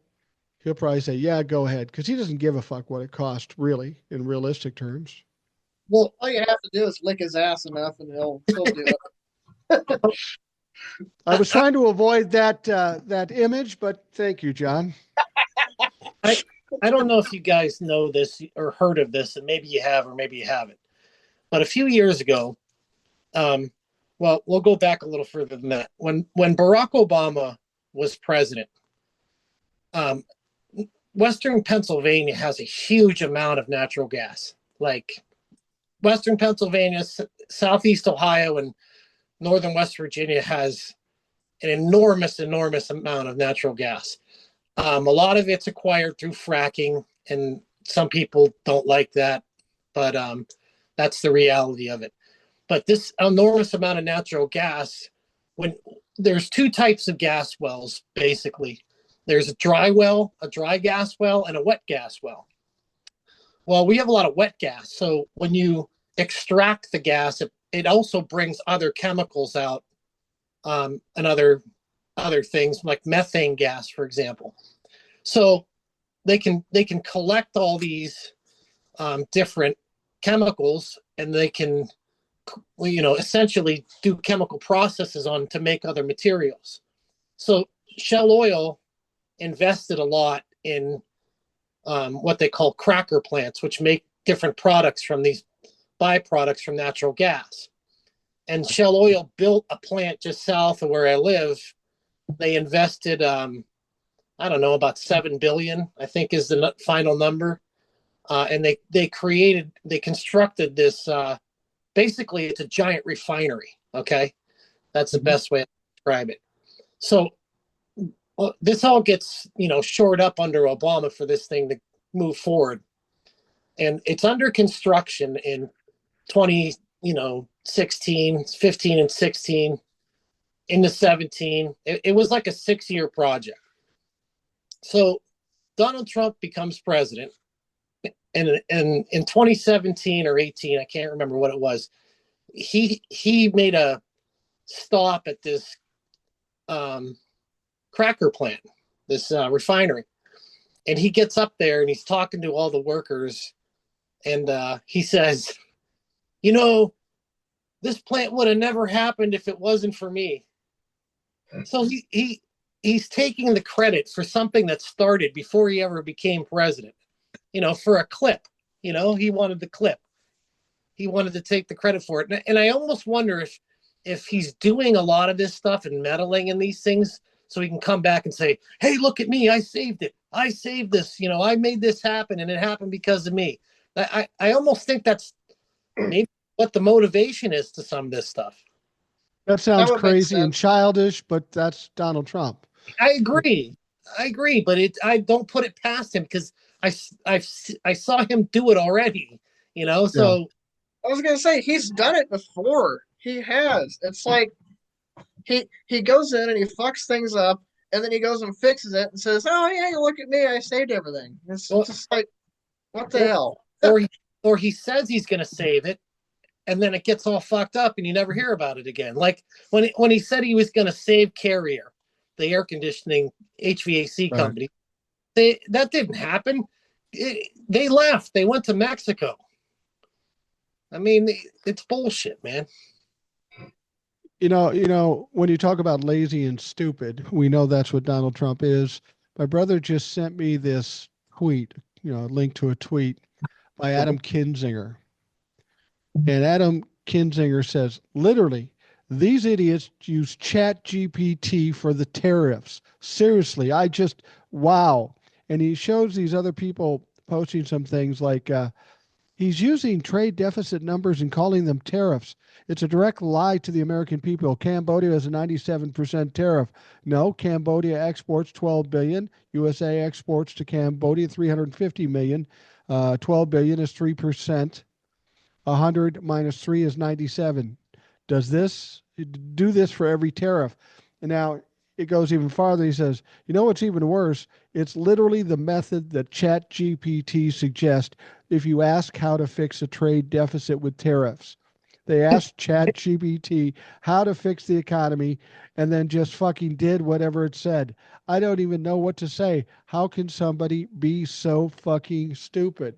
he'll probably say, yeah, go ahead. Because he doesn't give a fuck what it costs, really, in realistic terms. Well, all you have to do is lick his ass enough and he'll do it. I was trying to avoid that image, but thank you, John. I don't know if you guys know this or heard of this, and maybe you have or maybe you haven't. But a few years ago, well, we'll go back a little further than that. When Barack Obama was president, Western Pennsylvania has a huge amount of natural gas. Like Western Pennsylvania, Southeast Ohio, and Northern West Virginia has an enormous amount of natural gas. A lot of it's acquired through fracking, and some people don't like that, but that's the reality of it. But this enormous amount of natural gas, when there's two types of gas wells, basically. There's a dry well, a dry gas well, and a wet gas well. Well, we have a lot of wet gas. So when you extract the gas, it also brings other chemicals out, and other things like methane gas, for example. So they can collect all these different chemicals, and they can essentially do chemical processes on to make other materials. So Shell Oil invested a lot in what they call cracker plants, which make different products from these byproducts from natural gas. And Shell Oil built a plant just south of where I live. They invested, I don't know, about $7 billion, I think is the final number. And they constructed this, basically it's a giant refinery. Okay. That's the best way to describe it. So this all gets, shored up under Obama for this thing to move forward. And it's under construction in 2016, 15 and 16 into 17. It was like a 6-year project. So Donald Trump becomes president. And in 2017 or 18, I can't remember what it was, he made a stop at this cracker plant, this refinery. And he gets up there and he's talking to all the workers. And he says, this plant would have never happened if it wasn't for me. So he's taking the credit for something that started before he ever became president, for a clip. He wanted the clip. He wanted to take the credit for it. And I almost wonder if he's doing a lot of this stuff and meddling in these things so he can come back and say, hey, look at me. I saved it. I saved this. I made this happen, and it happened because of me. I almost think that's maybe what the motivation is to some of this stuff. That sounds would make crazy and sense. childish, but that's Donald Trump. I agree. I agree, but I don't put it past him because I saw him do it already. Yeah. So I was gonna say he's done it before. He has. It's like he goes in and he fucks things up, and then he goes and fixes it and says, "Oh yeah, look at me, I saved everything." It's or just like, what the or hell? or he, or he says he's going to save it, and then it gets all fucked up, and you never hear about it again. Like when he said he was going to save Carrier, the air conditioning HVAC Right. company, that didn't happen. They left. They went to Mexico. I mean, it's bullshit, man. When you talk about lazy and stupid, we know that's what Donald Trump is. My brother just sent me this tweet, a link to a tweet by Adam Kinzinger. And Adam Kinzinger says, literally, these idiots use Chat GPT for the tariffs. Seriously, wow. And he shows these other people posting some things like, he's using trade deficit numbers and calling them tariffs. It's a direct lie to the American people. Cambodia has a 97% tariff. No, Cambodia exports 12 billion. USA exports to Cambodia 350 million. 12 billion is 3%. 100 minus 3 is 97. Does this do this for every tariff? And now it goes even farther. He says, you know what's even worse? It's literally the method that ChatGPT suggests if you ask how to fix a trade deficit with tariffs. They asked ChatGPT how to fix the economy and then just fucking did whatever it said. I don't even know what to say. How can somebody be so fucking stupid?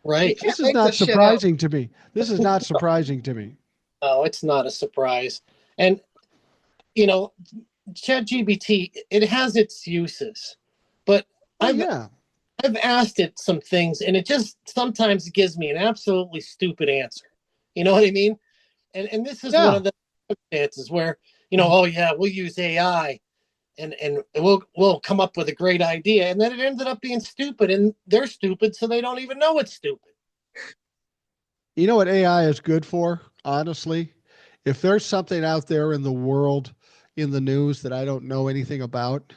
You Right. can't This is make not this shit up. surprising to me. This is not surprising to me. No, it's not a surprise. And you know, ChatGPT, it has its uses, but Oh I've yeah. I've asked it some things, and it just sometimes gives me an absolutely stupid answer. You know what I mean? And this is one Yeah. of the circumstances where oh yeah, we'll use AI and we'll come up with a great idea, and then it ended up being stupid, and they're stupid, so they don't even know it's stupid. You know what AI is good for, honestly? If there's something out there in the world, in the news that I don't know anything about,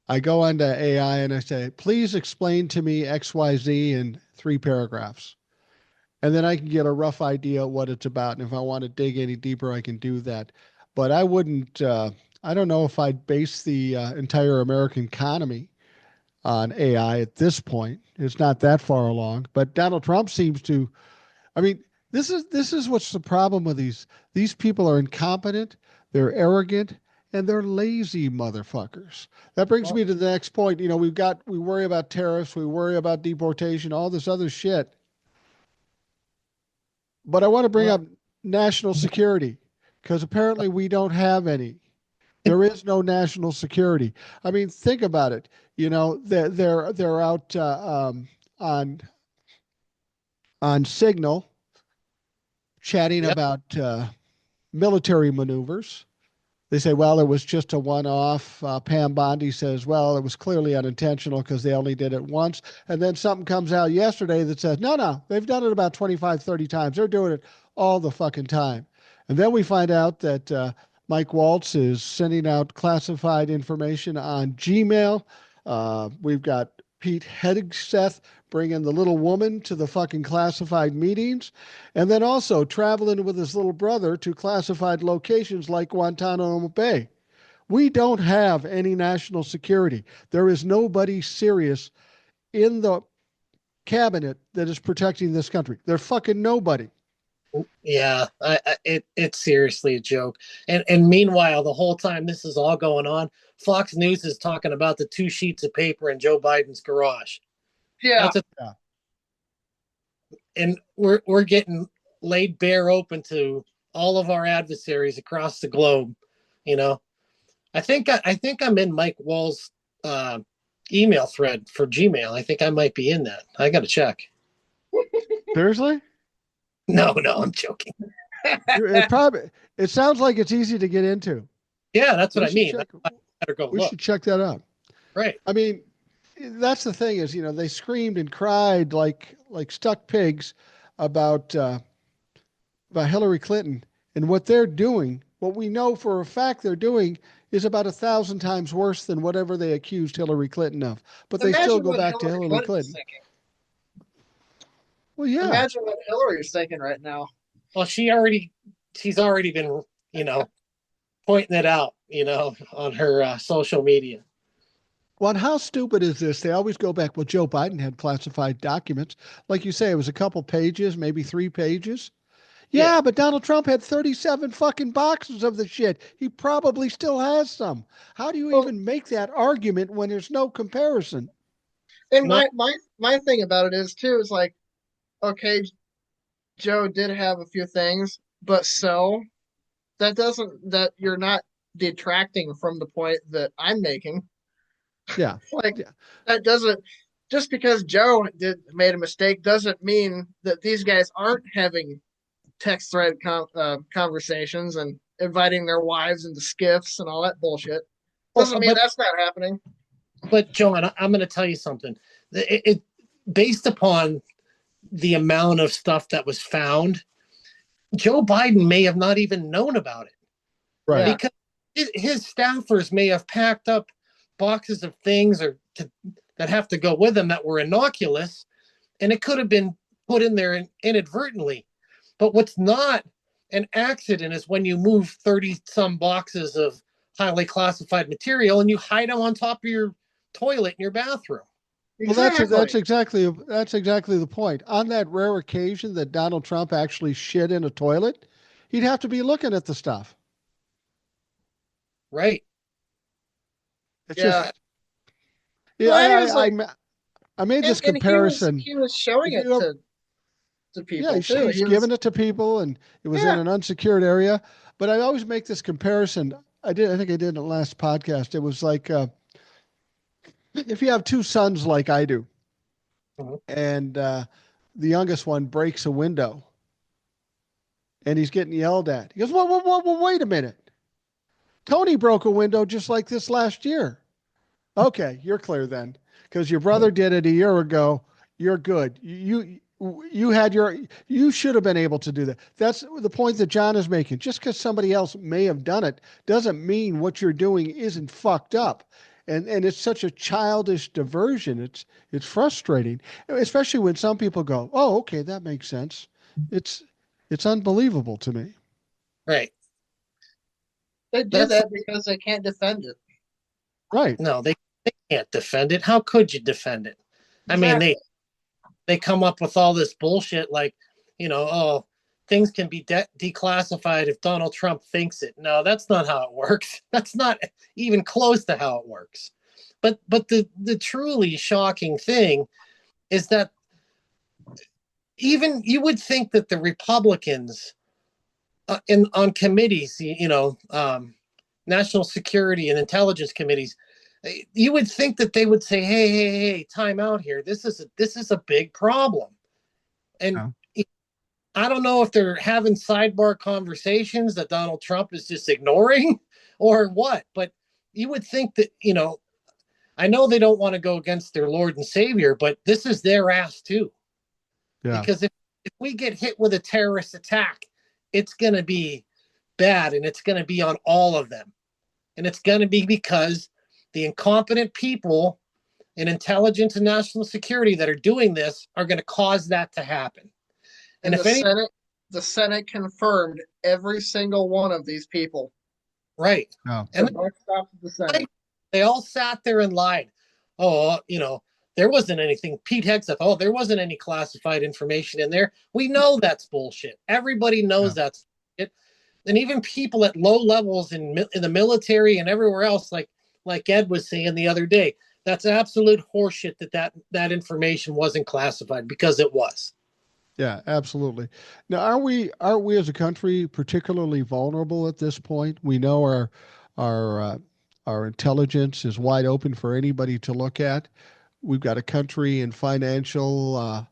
I go onto AI and I say, please explain to me XYZ in 3 paragraphs. And then I can get a rough idea of what it's about. And if I want to dig any deeper, I can do that. But I don't know if I'd base the entire American economy on AI at this point. It's not that far along. But Donald Trump seems to, I mean, this is what's the problem with these people are incompetent, they're arrogant, and they're lazy motherfuckers. That brings me to the next point. We worry about tariffs, we worry about deportation, all this other shit. But I want to bring up national security because apparently we don't have any. There is no national security. I mean, think about it. They're out on Signal chatting Yep. about military maneuvers. They say, well, it was just a one off. Pam Bondi says, well, it was clearly unintentional because they only did it once. And then something comes out yesterday that says, no, they've done it about 25, 30 times. They're doing it all the fucking time. And then we find out that Mike Waltz is sending out classified information on Gmail. We've got Pete Hegseth bringing the little woman to the fucking classified meetings, and then also traveling with his little brother to classified locations like Guantanamo Bay. We don't have any national security. There is nobody serious in the cabinet that is protecting this country. They're fucking nobody. Yeah, it's seriously a joke. And meanwhile, the whole time this is all going on, Fox News is talking about the 2 sheets of paper in Joe Biden's garage. Yeah. That's a Yeah. And we're getting laid bare open to all of our adversaries across the globe. You know, I think I'm in Mike Wall's email thread for Gmail. I think I might be in that. I got to check. Seriously? No, I'm joking. It sounds like it's easy to get into. Yeah, that's what We I should mean. check. I better go We look. should check that out. Right. I mean, that's the thing is, they screamed and cried like stuck pigs about Hillary Clinton, and what they're doing what we know for a fact they're doing is about 1,000 times worse than whatever they accused Hillary Clinton of. But they still Imagine go what back to Hillary Clinton's Clinton. thinking. Well, yeah. Imagine what Hillary's thinking right now. Well, she's already been, pointing it out, on her social media. Well, and how stupid is this? They always go back. Well, Joe Biden had classified documents. Like you say, it was a couple pages, maybe 3 pages. Yeah, but Donald Trump had 37 fucking boxes of the shit. He probably still has some. How do you even make that argument when there's no comparison? And my thing about it is too, is like, okay, Joe did have a few things, but that you're not detracting from the point that I'm making. Yeah. Like Yeah. that doesn't just because Joe made a mistake doesn't mean that these guys aren't having text thread conversations and inviting their wives into skiffs and all that bullshit. Doesn't mean that's not happening. But John, I'm going to tell you something. It based upon the amount of stuff that was found, Joe Biden may have not even known about it. Right. Because his staffers may have packed up boxes of things that have to go with them that were innocuous, and it could have been put in there inadvertently. But what's not an accident is when you move 30 some boxes of highly classified material and you hide them on top of your toilet in your bathroom. Well, that's exactly the point. On that rare occasion that Donald Trump actually shit in a toilet, he'd have to be looking at the stuff. Right. It's just. Yeah, well, I made this comparison. He was showing it to people. Yeah, he's giving it to people, and it was in an unsecured area. But I always make this comparison. I think I did in the last podcast. It was like if you have 2 sons like I do, and the youngest one breaks a window, and he's getting yelled at. He goes, "Whoa, wait a minute. Tony broke a window just like this last year." Okay, you're clear then, because your brother did it a year ago. You're good. You should have been able to do that. That's the point that John is making. Just because somebody else may have done it doesn't mean what you're doing isn't fucked up. And it's such a childish diversion. It's frustrating, especially when some people go, "Oh, okay, that makes sense." It's unbelievable to me. Right. They do that because they can't defend it. Right. No, they can't defend it. How could you defend it? Exactly. I mean, they come up with all this bullshit like, things can be declassified if Donald Trump thinks it. No, that's not how it works. That's not even close to how it works. But the truly shocking thing is that even you would think that the Republicans on committees, national security and intelligence committees, you would think that they would say, hey, time out here. This is a big problem. And I don't know if they're having sidebar conversations that Donald Trump is just ignoring or what, but you would think that, I know they don't want to go against their Lord and Savior, but this is their ass too. Yeah. Because if we get hit with a terrorist attack, it's going to be bad, and it's going to be on all of them. And it's going to be because the incompetent people in intelligence and national security that are doing this are going to cause that to happen. And the Senate confirmed every single one of these people. Right. No. And the Senate. They all sat there and lied. Oh, there wasn't anything. Pete Hegseth, there wasn't any classified information in there. We know that's bullshit. Everybody knows that's bullshit. And even people at low levels in the military and everywhere else, like Ed was saying the other day, that's absolute horseshit that information wasn't classified, because it was. Yeah, absolutely. Now, are we as a country particularly vulnerable at this point? We know our intelligence is wide open for anybody to look at. We've got a country in financial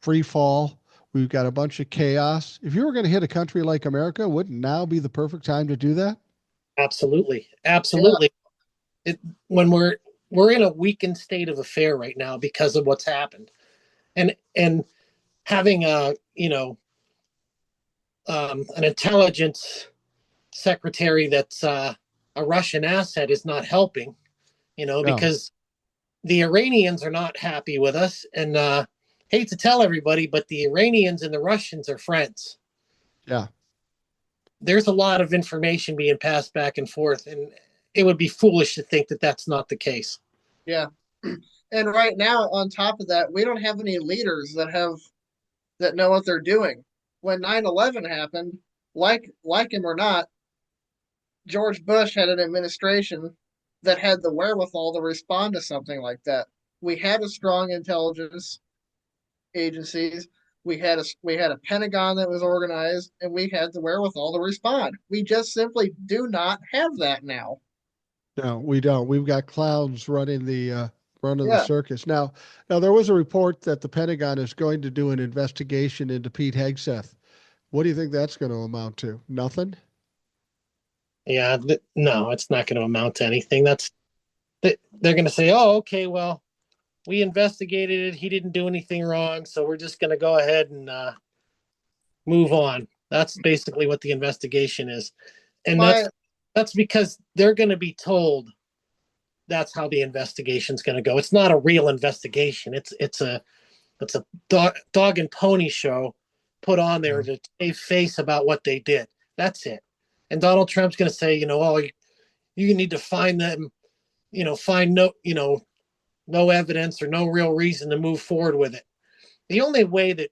free fall. We've got a bunch of chaos. If you were going to hit a country like America, wouldn't now be the perfect time to do that? Absolutely. Yeah. When we're in a weakened state of affair right now because of what's happened, and having a an intelligence secretary that's a Russian asset is not helping, No. because the Iranians are not happy with us. And hate to tell everybody, but the Iranians and the Russians are friends. Yeah. There's a lot of information being passed back and forth, and it would be foolish to think that that's not the case. Yeah. And right now, on top of that, we don't have any leaders that know what they're doing. When 9/11 happened, like him or not, George Bush had an administration that had the wherewithal to respond to something like that. We had a strong intelligence agencies. We had a Pentagon that was organized, and we had the wherewithal to respond. We just simply do not have that now. No, we don't. We've got clowns running the Yeah. circus. Now there was a report that the Pentagon is going to do an investigation into Pete Hegseth. What do you think that's going to amount to? Nothing? Yeah, no, it's not going to amount to anything. They're going to say, oh, okay, well, we investigated it. He didn't do anything wrong, so we're just going to go ahead and move on. That's basically what the investigation is. And that's because they're going to be told that's how the investigation's going to go. It's not a real investigation. It's a dog and pony show put on there to save face about what they did. That's it. And Donald Trump's going to say, oh, you need to find them, find no evidence or no real reason to move forward with it. The only way that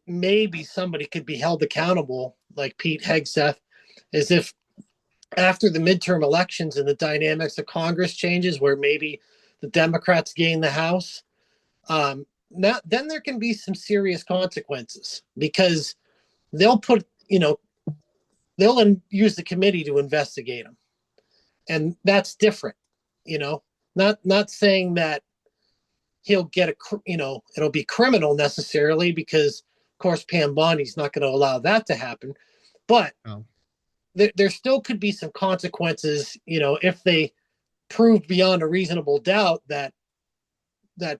maybe somebody could be held accountable, like Pete Hegseth, is if after the midterm elections and the dynamics of Congress changes, where maybe the Democrats gain the House, now then there can be some serious consequences, because they'll they'll use the committee to investigate them, and that's different. Not saying that he'll get it'll be criminal necessarily, because of course Pam Bondi's not going to allow that to happen, but there still could be some consequences, if they prove beyond a reasonable doubt that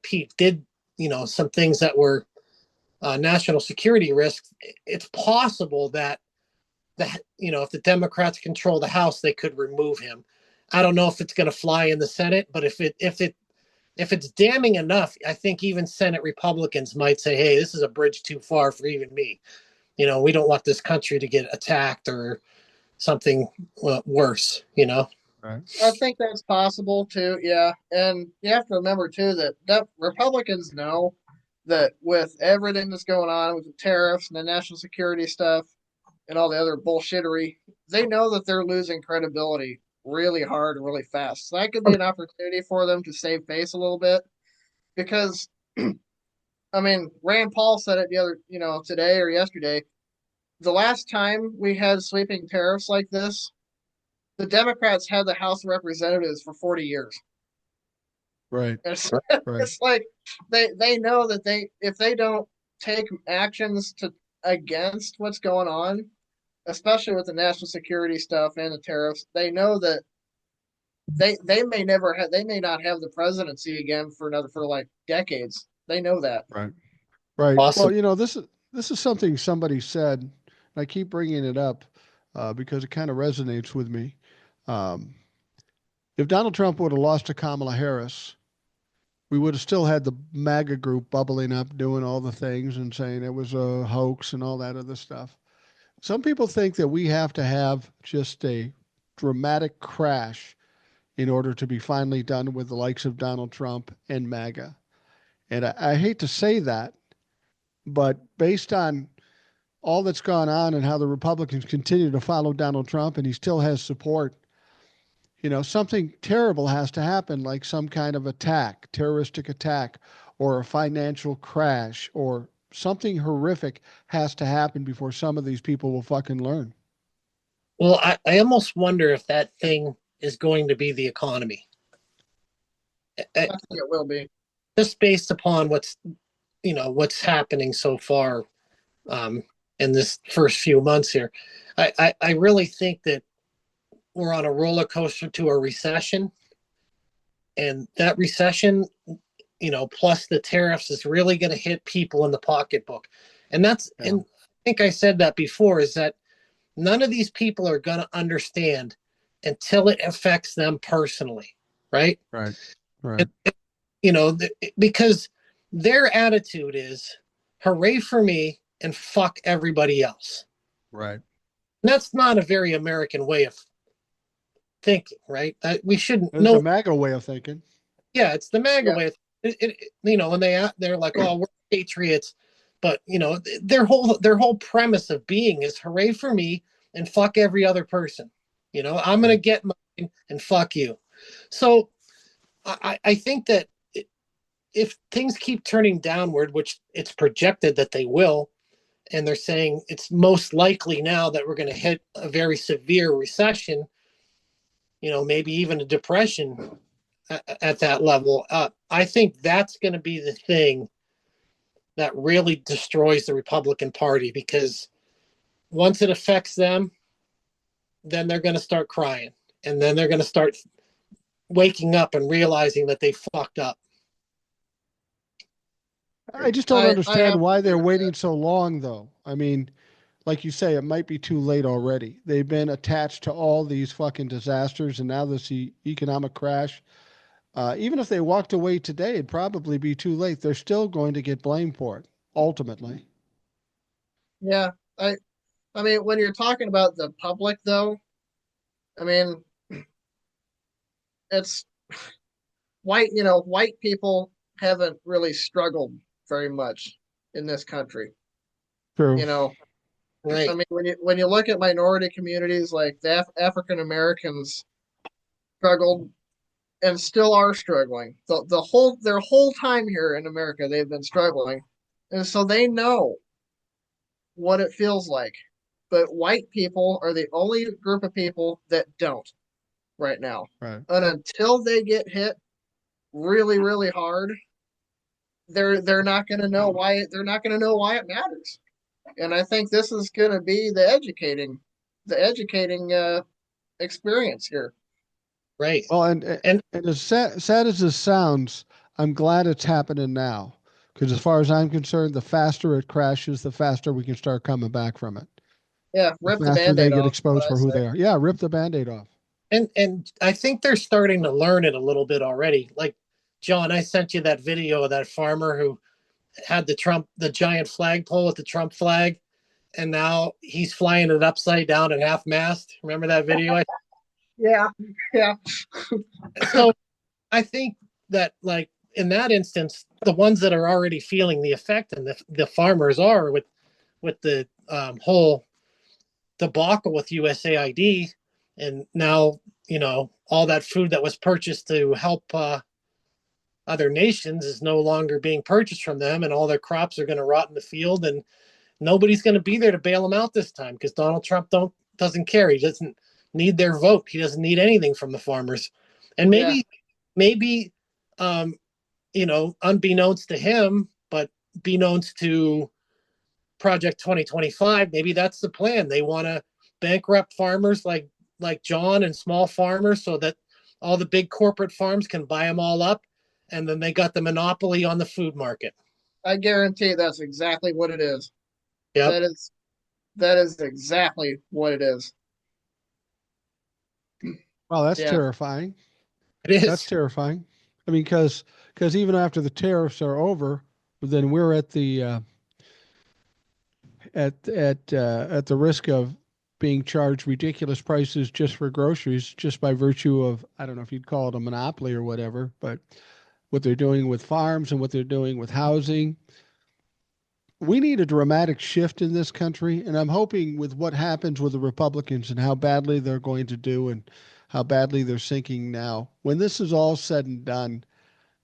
Pete did, some things that were national security risks. It's possible that if the Democrats control the House, they could remove him. I don't know if it's going to fly in the Senate, but if it's damning enough, I think even Senate Republicans might say, hey, this is a bridge too far for even me. We don't want this country to get attacked or something worse, Right. I think that's possible too. Yeah. And you have to remember too that Republicans know that with everything that's going on with the tariffs and the national security stuff and all the other bullshittery, they know that they're losing credibility really hard and really fast. So that could be an opportunity for them to save face a little bit, because I mean, Rand Paul said it the other, today or yesterday. The last time we had sweeping tariffs like this, the Democrats had the House of Representatives for 40 years. Right. It's, Right. it's like they know that if they don't take actions against what's going on, especially with the national security stuff and the tariffs, they know that they may not have the presidency again for like decades. They know that. Right. Right. Awesome. Well, this is something somebody said, and I keep bringing it up because it kind of resonates with me. If Donald Trump would have lost to Kamala Harris, we would have still had the MAGA group bubbling up, doing all the things and saying it was a hoax and all that other stuff. Some people think that we have to have just a dramatic crash in order to be finally done with the likes of Donald Trump and MAGA. And I hate to say that, but based on all that's gone on and how the Republicans continue to follow Donald Trump and he still has support, something terrible has to happen, like some kind of attack, terroristic attack, or a financial crash, or something horrific has to happen before some of these people will fucking learn. Well, I almost wonder if that thing is going to be the economy. I think it will be. Just based upon what's happening so far in this first few months here. I really think that we're on a roller coaster to a recession, and that recession, plus the tariffs, is really going to hit people in the pocketbook. And think I said that before, is that none of these people are going to understand until it affects them personally, right? Right. Right. And, you know, because their attitude is hooray for me and fuck everybody else. Right. And that's not a very American way of thinking, right? We shouldn't It's the know. MAGA way of thinking. Yeah, it's the MAGA Yeah. way. You know, when they're like, oh, we're patriots, but you know, their whole premise of being is hooray for me and fuck every other person. You know, I'm gonna get mine and fuck you. So I think that if things keep turning downward, which it's projected that they will, and they're saying it's most likely now that we're going to hit a very severe recession, you know, maybe even a depression at that level. I think that's going to be the thing that really destroys the Republican Party, because once it affects them, then they're going to start crying, and then they're going to start waking up and realizing that they fucked up. I just don't I understand have to why agree they're with waiting that. so long, though. I mean, like you say, it might be too late already. They've been attached to all these fucking disasters, and now this economic crash. Even if they walked away today, it'd probably be too late. They're still going to get blamed for it, ultimately. Yeah, I mean, when you're talking about the public, though, I mean, it's white. You know, white people haven't really struggled very much in this country. True. You know, I Right. mean, when you look at minority communities like the African Americans struggled and still are struggling. Their whole time here in America, they've been struggling, and so they know what it feels like. But white people are the only group of people that don't right now. Right. And until they get hit really, really hard, they're not going to know why it matters. And I think this is going to be the educating experience here. Right. Well, And and as sad as this sounds, I'm glad it's happening now. Because as far as I'm concerned, the faster it crashes, the faster we can start coming back from it. Yeah, The rip the faster they band-aid get off is what exposed I for who say. they are. Yeah, rip the band-aid off. and I think they're starting to learn it a little bit already. Like, John, I sent you that video of that farmer who had the giant flagpole with the Trump flag, and now he's flying it upside down at half mast. Remember that video? Yeah, yeah, So I think that, like, in that instance, the ones that are already feeling the effect, and the farmers are, with the whole debacle with USAID, and now, you know, all that food that was purchased to help other nations is no longer being purchased from them, and all their crops are going to rot in the field, and nobody's going to be there to bail them out this time, because Donald Trump doesn't care. He doesn't need their vote. He doesn't need anything from the farmers. And yeah. maybe um, you know, unbeknownst to him, but beknownst to Project 2025, maybe that's the plan. They want to bankrupt farmers like John and small farmers, so that all the big corporate farms can buy them all up, and then they got the monopoly on the food market. I guarantee that's exactly what it is. Yep, That is that is exactly what it is. Well, that's Yeah, terrifying. it That's is. terrifying. I mean, because even after the tariffs are over, then we're at the at the risk of being charged ridiculous prices just for groceries, just by virtue of, I don't know if you'd call it a monopoly or whatever, but what they're doing with farms and what they're doing with housing. We need a dramatic shift in this country, and I'm hoping with what happens with the Republicans and how badly they're going to do and how badly they're sinking now, when this is all said and done,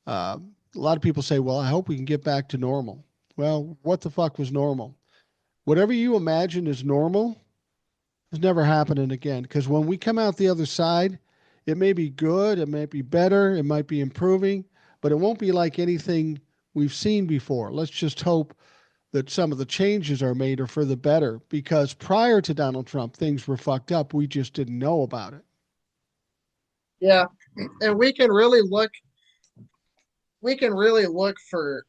a lot of people say, well, I hope we can get back to normal. Well, what the fuck was normal? Whatever you imagine is normal is never happening again. Because when we come out the other side, it may be good, it may be better, it might be improving, but it won't be like anything we've seen before. Let's just hope that some of the changes are made are for the better, because prior to Donald Trump, things were fucked up. We just didn't know about it. yeah, and we can really look for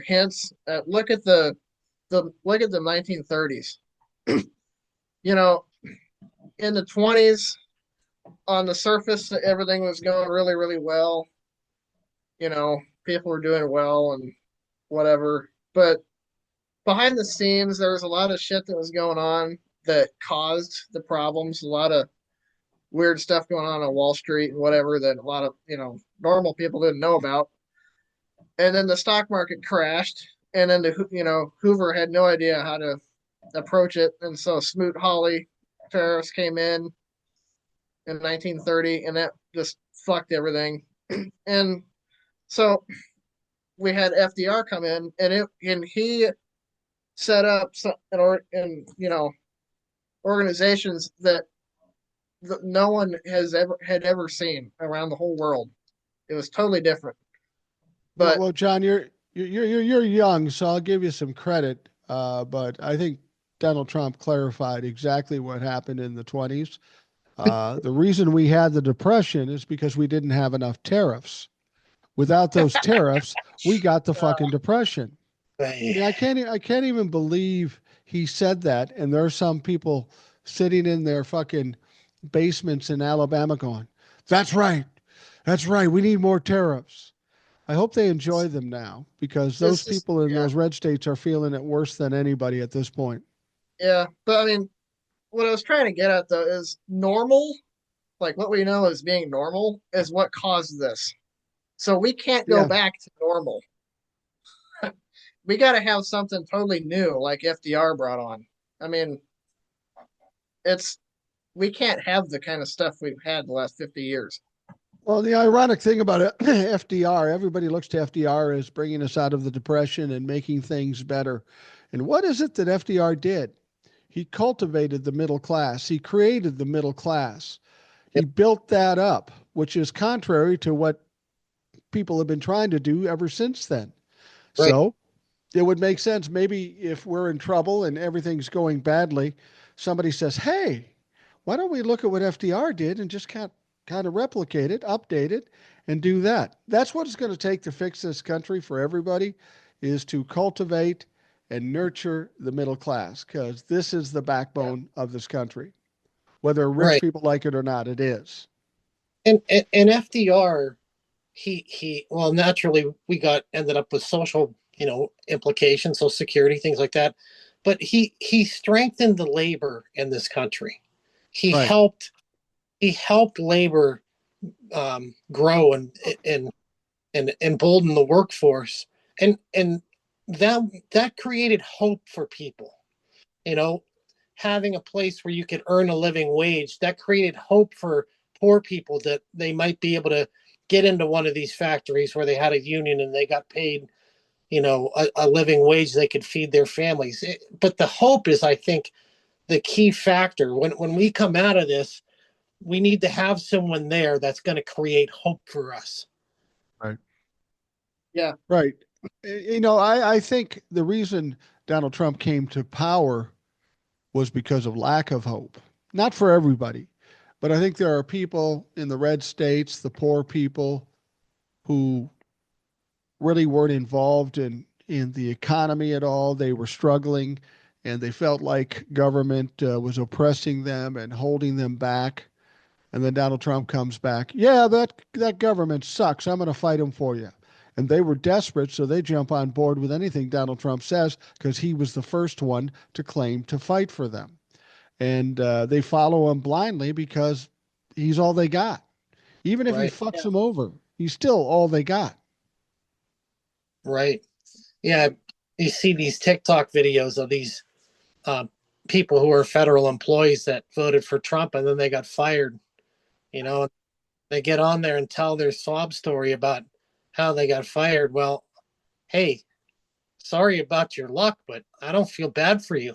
hints. Look at the look at the 1930s. You know, in the 20s, on the surface, everything was going really, really well. You know, people were doing well and whatever. But behind the scenes, there was a lot of shit that was going on that caused the problems. A lot of weird stuff going on Wall Street and whatever that a lot of, normal people didn't know about. And then the stock market crashed. And then, Hoover had no idea how to approach it. And so Smoot-Hawley tariffs came in 1930, and that just fucked everything. And so we had FDR come in, and he set up organizations that no one had ever seen around the whole world. It was totally different. But well, John, you're young, so I'll give you some credit. But I think Donald Trump clarified exactly what happened in the 20s. The reason we had the Depression is because we didn't have enough tariffs. Without those tariffs, we got the fucking Depression. I mean, I can't even believe he said that. And there are some people sitting in their fucking basements in Alabama going, "That's right, that's right. We need more tariffs." I hope they enjoy them now because those people in those red states are feeling it worse than anybody at this point. Yeah, but I mean, what I was trying to get at though is normal, like what we know as being normal, is what caused this. So we can't go back to normal. We got to have something totally new, like FDR brought on. I mean, we can't have the kind of stuff we've had the last 50 years. Well, the ironic thing about it, FDR, everybody looks to FDR as bringing us out of the Depression and making things better. And what is it that FDR did? He cultivated the middle class. He created the middle class. He built that up, which is contrary to what people have been trying to do ever since then. Right. So it would make sense. Maybe if we're in trouble and everything's going badly, somebody says, "Hey, why don't we look at what FDR did and just kind of replicate it, update it, and do that?" That's what it's going to take to fix this country for everybody, is to cultivate and nurture the middle class, because this is the backbone of this country. Whether rich people like it or not, it is. And FDR, he well, naturally we ended up with social, implications, Social Security, things like that. But he strengthened the labor in this country. He helped labor grow and embolden the workforce, and that created hope for people. Having a place where you could earn a living wage, that created hope for poor people, that they might be able to get into one of these factories where they had a union and they got paid, a living wage they could feed their families. But the hope is, I think, the key factor. When we come out of this, we need to have someone there that's going to create hope for us. Right. Yeah. Right. I think the reason Donald Trump came to power was because of lack of hope. Not for everybody, but I think there are people in the red states, the poor people, who really weren't involved in the economy at all. They were struggling, and they felt like government was oppressing them and holding them back. And then Donald Trump comes back. "Yeah, that government sucks. I'm going to fight them for you." And they were desperate, so they jump on board with anything Donald Trump says because he was the first one to claim to fight for them. And they follow him blindly because he's all they got. Even if he fucks them over, he's still all they got. Right. Yeah. You see these TikTok videos of these people who are federal employees that voted for Trump and then they got fired. They get on there and tell their sob story about how they got fired. Well, hey, sorry about your luck, but I don't feel bad for you.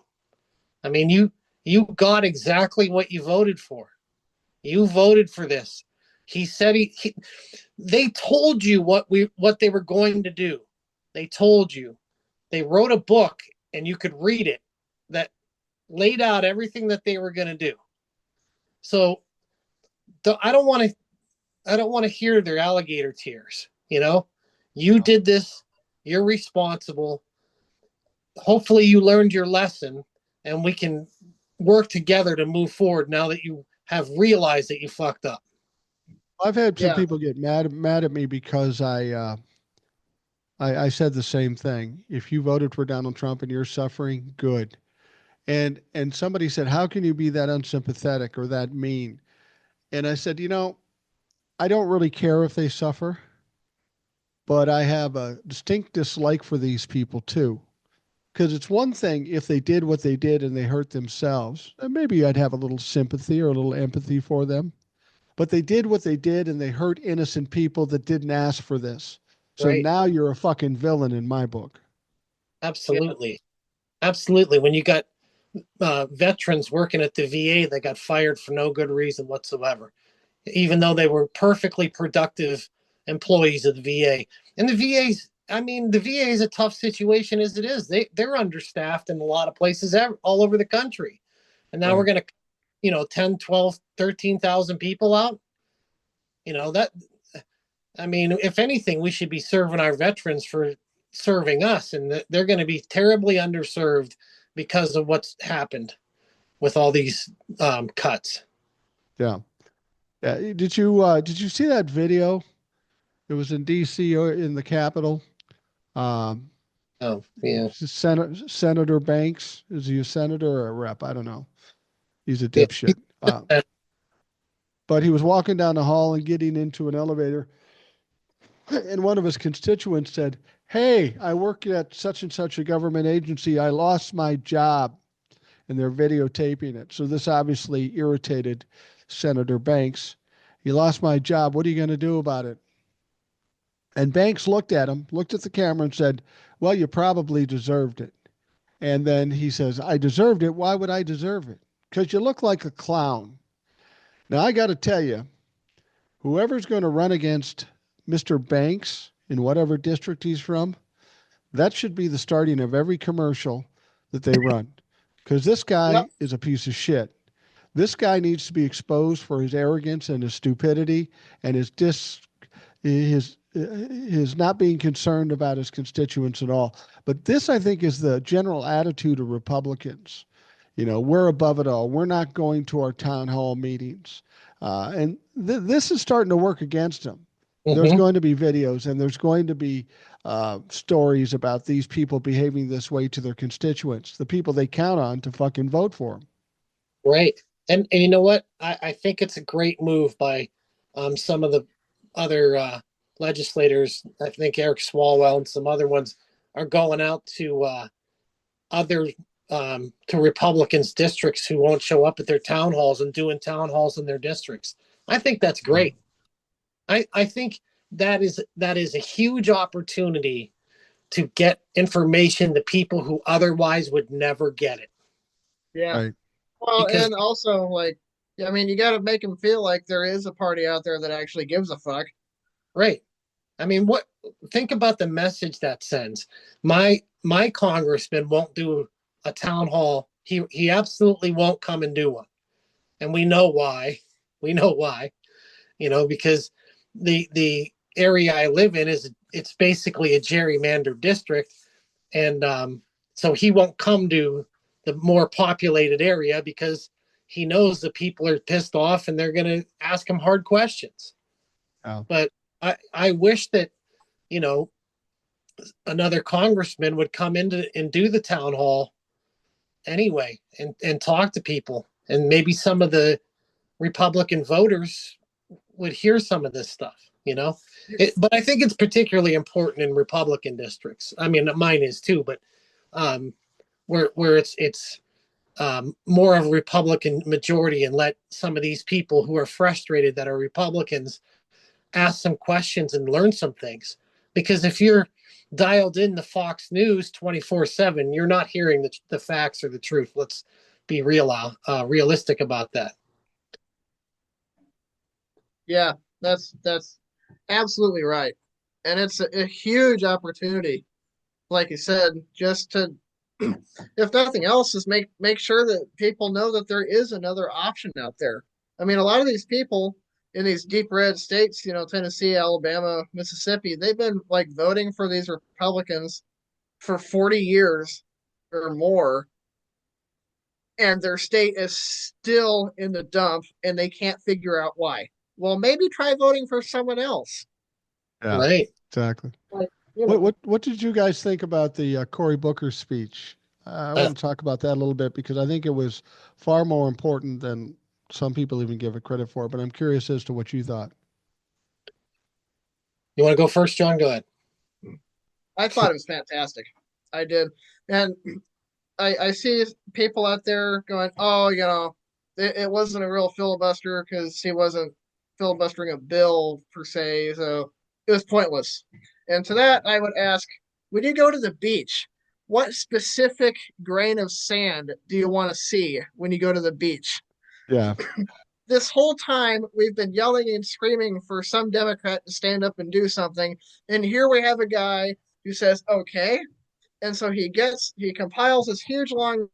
I mean, you got exactly what you voted for. You voted for this. He said they told you what they were going to do. They told you. They wrote a book and you could read it that laid out everything that they were going to do. So I don't want to hear their alligator tears. You did this. You're responsible. hopefully you learned your lesson, and we can work together to move forward now that you have realized that you fucked up. I've had some Yeah. people get mad at me because I said the same thing. If you voted for Donald Trump and you're suffering, good. And somebody said, "How can you be that unsympathetic or that mean?" And I said, I don't really care if they suffer, but I have a distinct dislike for these people too. Because it's one thing if they did what they did and they hurt themselves, and maybe I'd have a little sympathy or a little empathy for them. But they did what they did and they hurt innocent people that didn't ask for this. So Right. now you're a fucking villain in my book. Absolutely. Absolutely. When you got veterans working at the VA that got fired for no good reason whatsoever, even though they were perfectly productive employees of the VA. And the VA's, I mean, the VA is a tough situation as it is. They're understaffed in a lot of places all over the country. And now we're going to, 10, 12, 13,000 people out. That, I mean, if anything, we should be serving our veterans for serving us. And they're going to be terribly underserved because of what's happened with all these cuts. Yeah. Did you see that video? It was in D.C. or in the Capitol. Um, Oh, yeah. Senator Banks, is he a senator or a rep? I don't know. He's a Yeah. dipshit. But he was walking down the hall and getting into an elevator, and one of his constituents said, "Hey, I work at such and such a government agency. I lost my job." And they're videotaping it. So this obviously irritated Senator Banks. "He lost my job. What are you going to do about it?" And Banks looked at him, looked at the camera, and said, "Well, you probably deserved it." And then he says, "I deserved it. Why would I deserve it? Because you look like a clown." Now, I got to tell you, whoever's going to run against Mr. Banks in whatever district he's from, that should be the starting of every commercial that they run. Because this guy Yep. is a piece of shit. This guy needs to be exposed for his arrogance and his stupidity and his not being concerned about his constituents at all. But this, I think, is the general attitude of Republicans. We're above it all. We're not going to our town hall meetings. And this is starting to work against them. There's Mm-hmm. going to be videos and there's going to be stories about these people behaving this way to their constituents, the people they count on to fucking vote for them. Right. And you know what? I think it's a great move by some of the other legislators. I think Eric Swalwell and some other ones are going out to other to Republicans districts who won't show up at their town halls and doing town halls in their districts. I think that's great. I think that is a huge opportunity to get information to people who otherwise would never get it. Yeah. Right. Well, Because and also, like, I mean, you got to make them feel like there is a party out there that actually gives a fuck. right. I mean, think about the message that sends. My congressman won't do a town hall. He absolutely won't come and do one. And we know why. We know why. Because the area I live in it's basically a gerrymandered district, and so he won't come to the more populated area because he knows the people are pissed off and they're going to ask him hard questions. Oh. But I wish that another congressman would come in and do the town hall anyway and talk to people, and maybe some of the Republican voters would hear some of this stuff. But I think it's particularly important in Republican districts. I mean, mine is too, but where it's more of a Republican majority, and let some of these people who are frustrated that are Republicans ask some questions and learn some things. Because if you're dialed in the Fox News 24/7, you're not hearing the facts or the truth. Let's be realistic about that. Yeah, that's absolutely right. And it's a huge opportunity, like you said, just to, if nothing else, is make sure that people know that there is another option out there. I mean, a lot of these people in these deep red states, Tennessee, Alabama, Mississippi, they've been like voting for these Republicans for 40 years, or more, and their state is still in the dump and they can't figure out why. Well, maybe try voting for someone else. Yeah, Right. exactly. Like, What did you guys think about the Cory Booker speech? I Uh, want to talk about that a little bit because I think it was far more important than some people even give it credit for. But I'm curious as to what you thought. you want to go first, John? Go ahead. I thought it was fantastic. I did. And I see people out there going, oh, it wasn't a real filibuster because he wasn't filibustering a bill per se, so it was pointless. And to that, I would ask, when you go to the beach, what specific grain of sand do you want to see when you go to the beach? Yeah, This whole time, we've been yelling and screaming for some Democrat to stand up and do something. And here we have a guy who says, okay, and so he compiles this huge long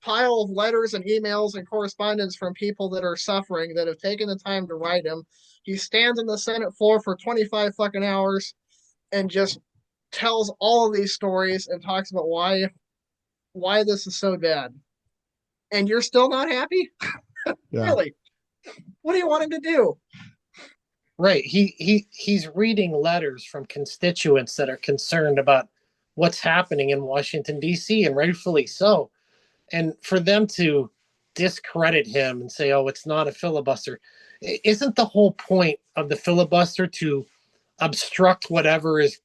pile of letters and emails and correspondence from people that are suffering that have taken the time to write him. He stands on the Senate floor for 25 fucking hours and just tells all of these stories and talks about why this is so bad. And you're still not happy? yeah, Really? What do you want him to do? Right. He's reading letters from constituents that are concerned about what's happening in Washington, D.C., and rightfully so. And for them to discredit him and say, oh, it's not a filibuster, isn't the whole point of the filibuster to obstruct whatever is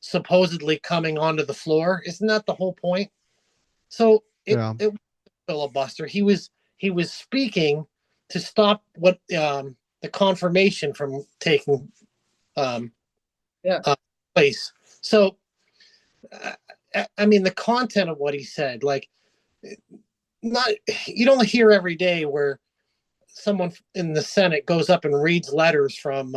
supposedly coming onto the floor? Isn't that the whole point? So yeah. it was a filibuster. He was speaking to stop what the confirmation from taking um, Yeah. place. So, I mean, the content of what he said, like, not you don't hear every day where someone in the Senate goes up and reads letters from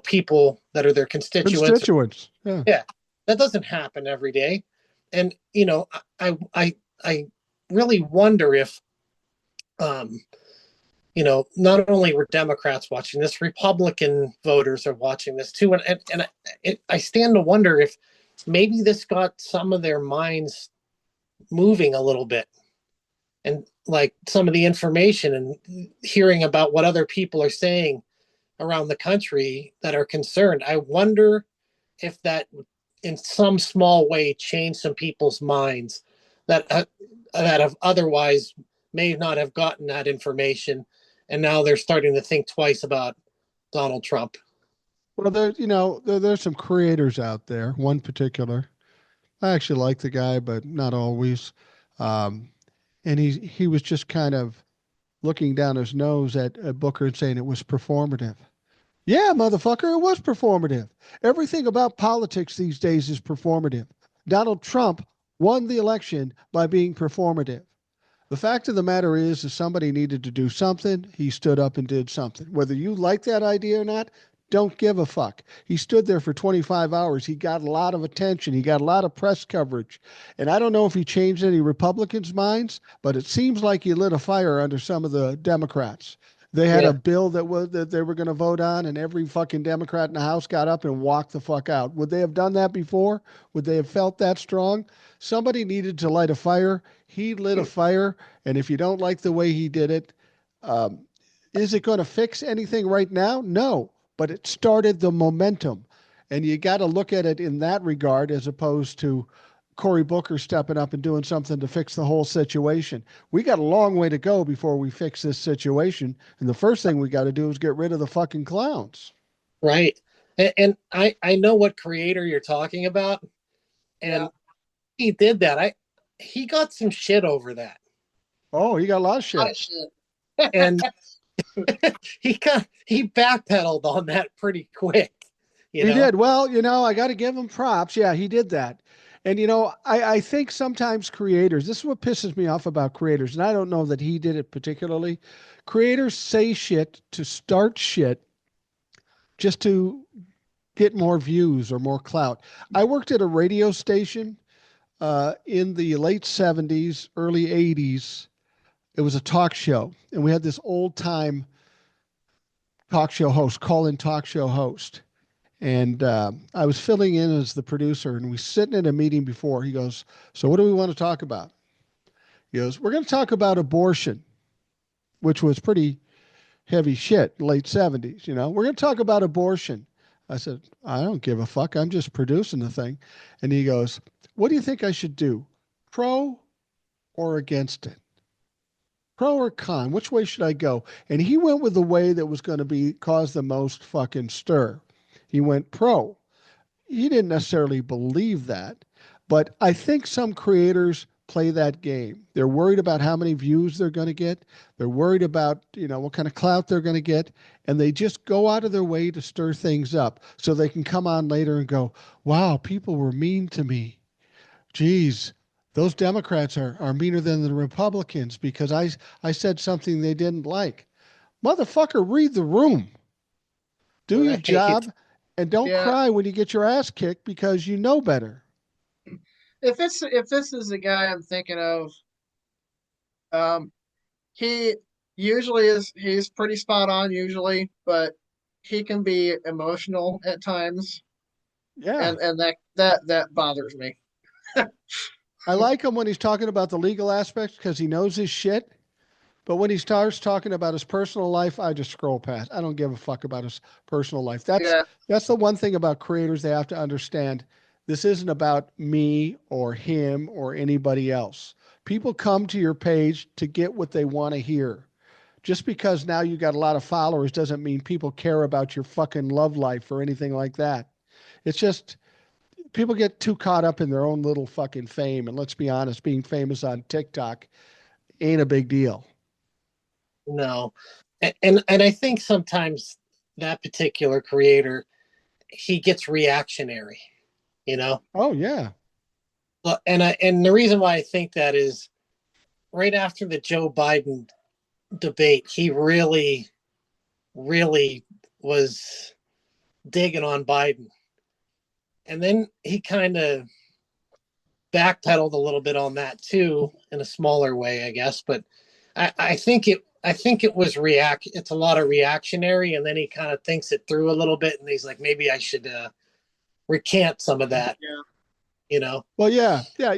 people that are their constituents. Constituents. Yeah. Yeah, that doesn't happen every day, and I really wonder if not only were Democrats watching this, Republican voters are watching this too, and I stand to wonder if maybe this got some of their minds moving a little bit, and like some of the information and hearing about what other people are saying around the country that are concerned. I wonder if that, in some small way, changed some people's minds that have otherwise may not have gotten that information, and now they're starting to think twice about Donald Trump. Well, there's some creators out there. One particular, I actually like the guy, but not always. Um, and he was just kind of looking down his nose at Booker and saying it was performative. Yeah, motherfucker, it was performative. Everything about politics these days is performative. Donald Trump won the election by being performative. The fact of the matter is, if somebody needed to do something, he stood up and did something. Whether you like that idea or not, don't give a fuck. He stood there for 25 hours. He got a lot of attention. He got a lot of press coverage. And I don't know if he changed any Republicans' minds, but it seems like he lit a fire under some of the Democrats. They had Yeah. a bill that they were going to vote on, and every fucking Democrat in the House got up and walked the fuck out. Would they have done that before? Would they have felt that strong? Somebody needed to light a fire. He lit a fire, and if you don't like the way he did it, um, is it going to fix anything right now? No, but it started the momentum, and you got to look at it in that regard as opposed to Cory Booker stepping up and doing something to fix the whole situation. We got a long way to go before we fix this situation, and the first thing we got to do is get rid of the fucking clowns. Right. And I know what creator you're talking about, and Yeah. he did that. He got some shit over that, Oh, he got a lot of shit. and he backpedaled on that pretty quick. He did. Well, I got to give him props. Yeah, he did that. And, I think sometimes creators, this is what pisses me off about creators, and I don't know that he did it particularly. Creators say shit to start shit just to get more views or more clout. I worked at a radio station in the late 70s, early 80s. It was a talk show, and we had this old time talk show host, call in talk show host. And I was filling in as the producer, and we sitting in a meeting before. He goes, "So what do we want to talk about?" He goes, "We're going to talk about abortion," which was pretty heavy shit, late 70s. We're going to talk about abortion. I said, "I don't give a fuck. I'm just producing the thing." And he goes, "What do you think I should do? Pro or against it? Pro or con? Which way should I go?" And he went with the way that was going to be cause the most fucking stir. He went pro. He didn't necessarily believe that, but I think some creators play that game. They're worried about how many views they're going to get. They're worried about, what kind of clout they're going to get, and they just go out of their way to stir things up so they can come on later and go, "Wow, people were mean to me. Geez, those Democrats are meaner than the Republicans because I said something they didn't like." Motherfucker, read the room. Do your Right. job and don't Yeah. cry when you get your ass kicked because you know better. If this is the guy I'm thinking of, he usually he's pretty spot on usually, but he can be emotional at times, Yeah. and that bothers me. I like him when he's talking about the legal aspects because he knows his shit. But when he starts talking about his personal life, I just scroll past. I don't give a fuck about his personal life. Yeah, That's the one thing about creators they have to understand. This isn't about me or him or anybody else. People come to your page to get what they want to hear. Just because now you got a lot of followers doesn't mean people care about your fucking love life or anything like that. It's just people get too caught up in their own little fucking fame. And let's be honest, being famous on TikTok ain't a big deal. No. And I think sometimes that particular creator, he gets reactionary, you know. Oh, yeah. And the reason why I think that is right after the Joe Biden debate, he really was digging on Biden. And then he kind of backpedaled a little bit on that too, in a smaller way, I guess. But I think it was it's a lot of reactionary, and then he kind of thinks it through a little bit, and he's like, maybe I should recant some of that. yeah, Well, yeah. Yeah.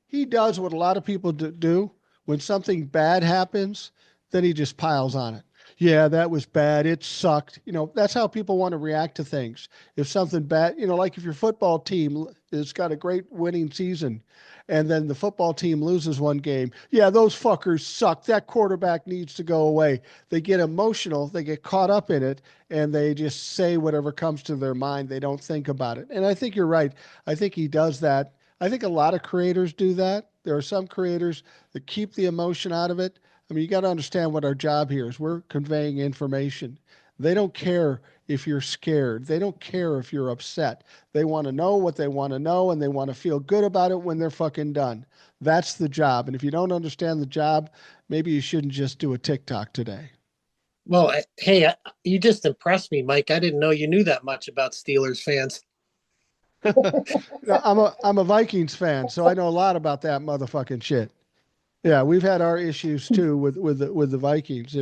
He does what a lot of people do when something bad happens, then he just piles on it. Yeah, that was bad. It sucked. That's how people want to react to things. If something bad, like if your football team has got a great winning season and then the football team loses one game, yeah, those fuckers suck. That quarterback needs to go away. They get emotional, they get caught up in it, and they just say whatever comes to their mind. They don't think about it. And I think you're right. I think he does that. I think a lot of creators do that. There are some creators that keep the emotion out of it. I mean, you got to understand what our job here is. We're conveying information. They don't care if you're scared. They don't care if you're upset. They want to know what they want to know, and they want to feel good about it when they're fucking done. That's the job. And if you don't understand the job, maybe you shouldn't just do a TikTok today. Well, hey, you just impressed me, Mike. I didn't know you knew that much about Steelers fans. I'm a Vikings fan, so I know a lot about that motherfucking shit. Yeah, we've had our issues too with the Vikings.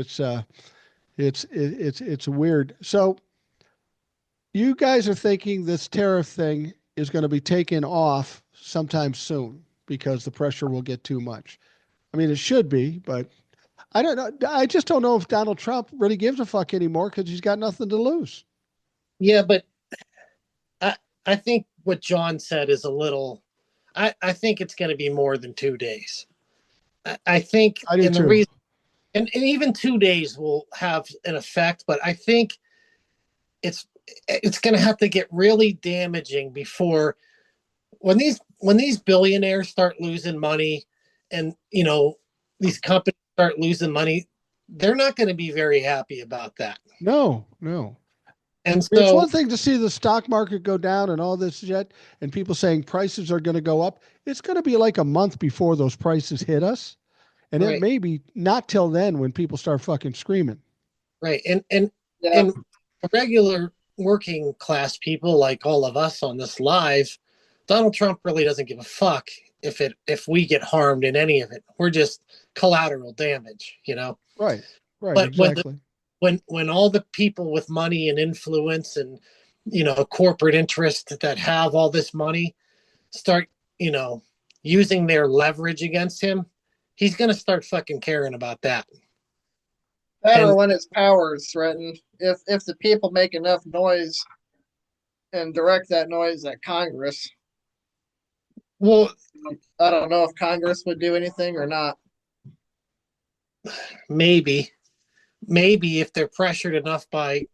It's weird. So you guys are thinking this tariff thing is going to be taken off sometime soon because the pressure will get too much. I mean, it should be, but I don't know. I just don't know if Donald Trump really gives a fuck anymore because he's got nothing to lose. Yeah, but I think what John said is a little. I think it's going to be more than 2 days. I think, I do and the too. reason, and even 2 days will have an effect, but I think it's going to have to get really damaging before when these billionaires start losing money, and these companies start losing money, they're not going to be very happy about that. No, no. And It's so, one thing to see the stock market go down and all this shit, and people saying prices are going to go up. It's going to be like a month before those prices hit us. And it right, may be not till then when people start fucking screaming. right, and yeah, and regular working class people like all of us on this live, Donald Trump really doesn't give a fuck if we get harmed in any of it. We're just collateral damage. Right. Right. But Exactly. when all the people with money and influence and corporate interests that have all this money start, using their leverage against him, he's going to start fucking caring about that. That or And when his power is threatened. If the people make enough noise and direct that noise at Congress, well, I don't know if Congress would do anything or not. maybe if they're pressured enough by,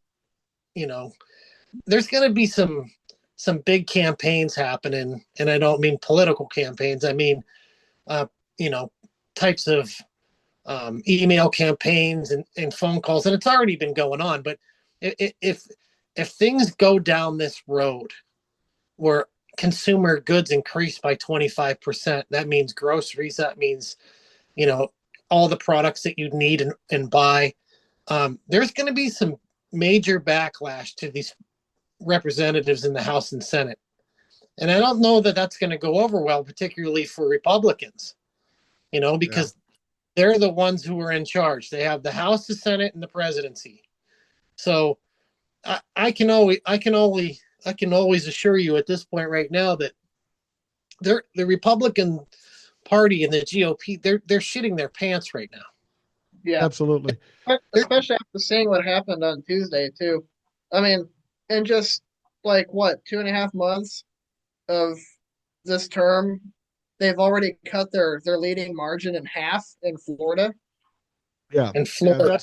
there's going to be some big campaigns happening, and I don't mean political campaigns. I mean, you know, types of email campaigns and phone calls, and it's already been going on. But if things go down this road where consumer goods increase by 25%, that means groceries, that means, all the products that you need and buy. There's going to be some major backlash to these representatives in the House and Senate. And I don't know that that's going to go over well, particularly for Republicans, because they're the ones who are in charge. They have the House, the Senate, and the presidency. So I can always assure you at this point right now that the Republican Party and the GOP, they're shitting their pants right now. Yeah, Absolutely. especially after seeing what happened on Tuesday too. I mean, in just like what 2.5 months of this term, they've already cut their leading margin in half in Florida. Yeah. In Florida.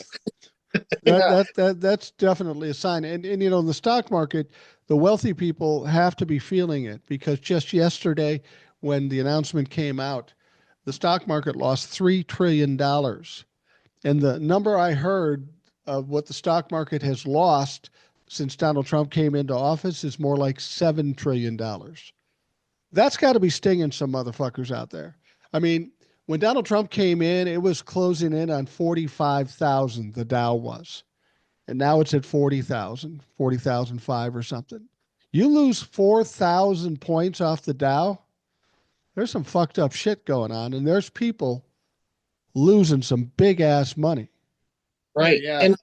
That's definitely a sign. And the stock market, the wealthy people have to be feeling it, because just yesterday when the announcement came out, the stock market lost $3 trillion. And the number I heard of what the stock market has lost since Donald Trump came into office is more like $7 trillion. That's got to be stinging some motherfuckers out there. I mean, when Donald Trump came in, it was closing in on 45,000, the Dow was. And now it's at 40,000, 40,005 or something. You lose 4,000 points off the Dow, there's some fucked up shit going on. And there's people losing some big ass money. Right. Yeah. And,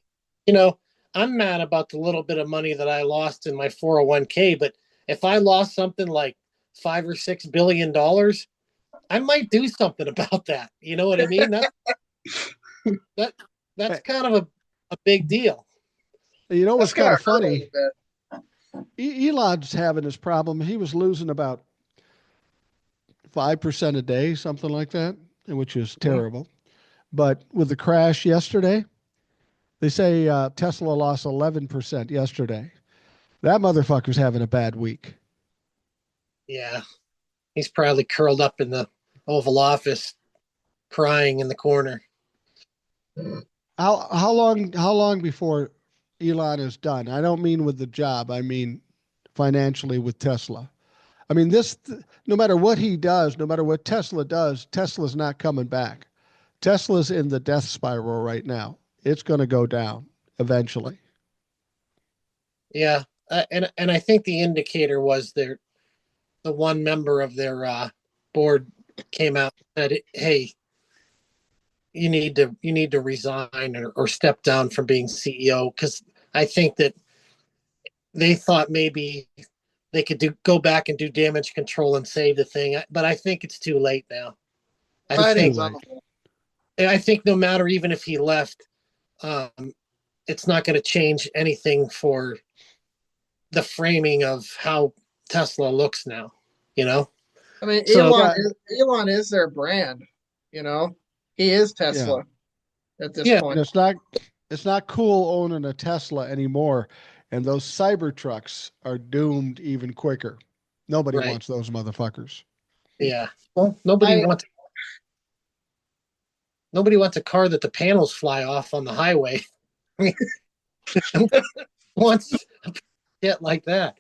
I'm mad about the little bit of money that I lost in my 401k, but if I lost something like $5 or $6 billion, I might do something about that. You know what I mean? That's kind of a big deal. You know what's kind of funny? Hurt Elon's having this problem. He was losing about 5% a day, something like that, which is terrible. But with the crash yesterday, they say Tesla lost 11% yesterday. That motherfucker's having a bad week. Yeah. He's probably curled up in the Oval Office crying in the corner. How long before Elon is done? I don't mean with the job. I mean financially with Tesla. I mean, no matter what he does, no matter what Tesla does, Tesla's not coming back. Tesla's in the death spiral right now. It's going to go down eventually. Yeah. And I think the indicator was the one member of their board came out and said, hey, you need to resign or step down from being CEO, because I think that they thought maybe they could go back and do damage control and save the thing, but I think it's too late now. I think no matter, even if he left, it's not going to change anything for the framing of how Tesla looks now. I mean, So, Elon is their brand. He is Tesla at this point. And it's not cool owning a Tesla anymore. And those Cybertrucks are doomed even quicker. Nobody wants those motherfuckers. Yeah. Well, nobody wants a car that the panels fly off on the highway. Wants shit like that.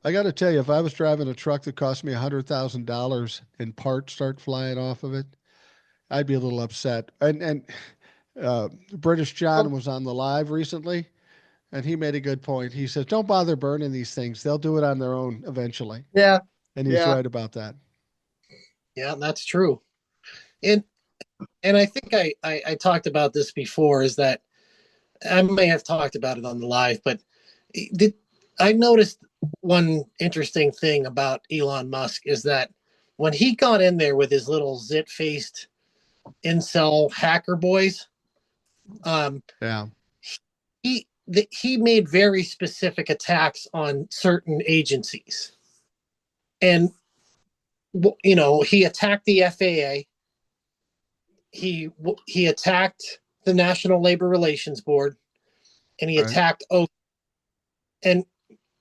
I got to tell you, if I was driving a truck that cost me $100,000 and parts start flying off of it, I'd be a little upset. And British John was on the live recently, and he made a good point. He says, don't bother burning these things. They'll do it on their own eventually. Yeah. And he's right about that. Yeah, that's true. And I think I talked about this before, is that I may have talked about it on the live, but I noticed one interesting thing about Elon Musk is that when he got in there with his little zit-faced incel hacker boys, Yeah. he made very specific attacks on certain agencies, and he attacked the FAA. He attacked the National Labor Relations Board, and he Right. attacked OSHA. And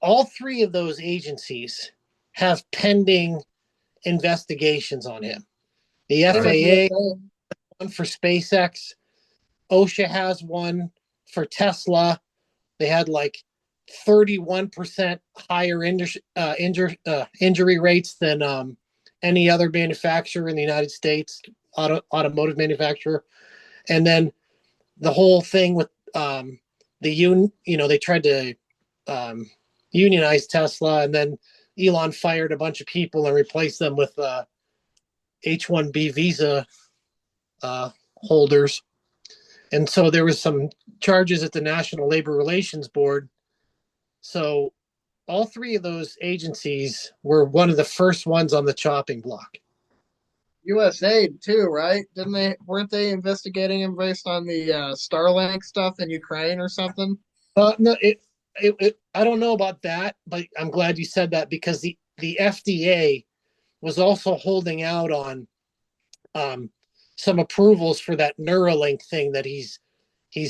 all three of those agencies have pending investigations on him. The FAA one for SpaceX, OSHA has one for Tesla. They had like 31% higher injury rates than any other manufacturer in the United States, automotive manufacturer. And then the whole thing with they tried to unionize Tesla, and then Elon fired a bunch of people and replaced them with H-1B visa holders. And so there was some charges at the National Labor Relations Board. So all three of those agencies were one of the first ones on the chopping block. USAID too, right? Weren't they investigating him based on the Starlink stuff in Ukraine or something? No, I don't know about that, but I'm glad you said that, because the FDA was also holding out on some approvals for that Neuralink thing that he's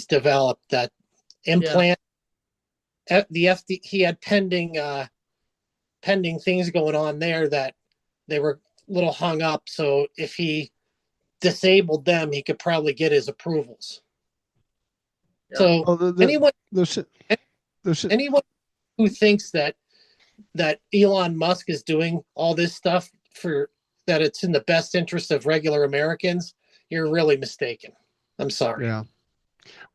developed, that implant. Yeah. He had pending things going on there that they were a little hung up. So if he disabled them, he could probably get his approvals. Yeah. So anyone who thinks that Elon Musk is doing all this stuff for that it's in the best interest of regular Americans, you're really mistaken. I'm sorry. Yeah.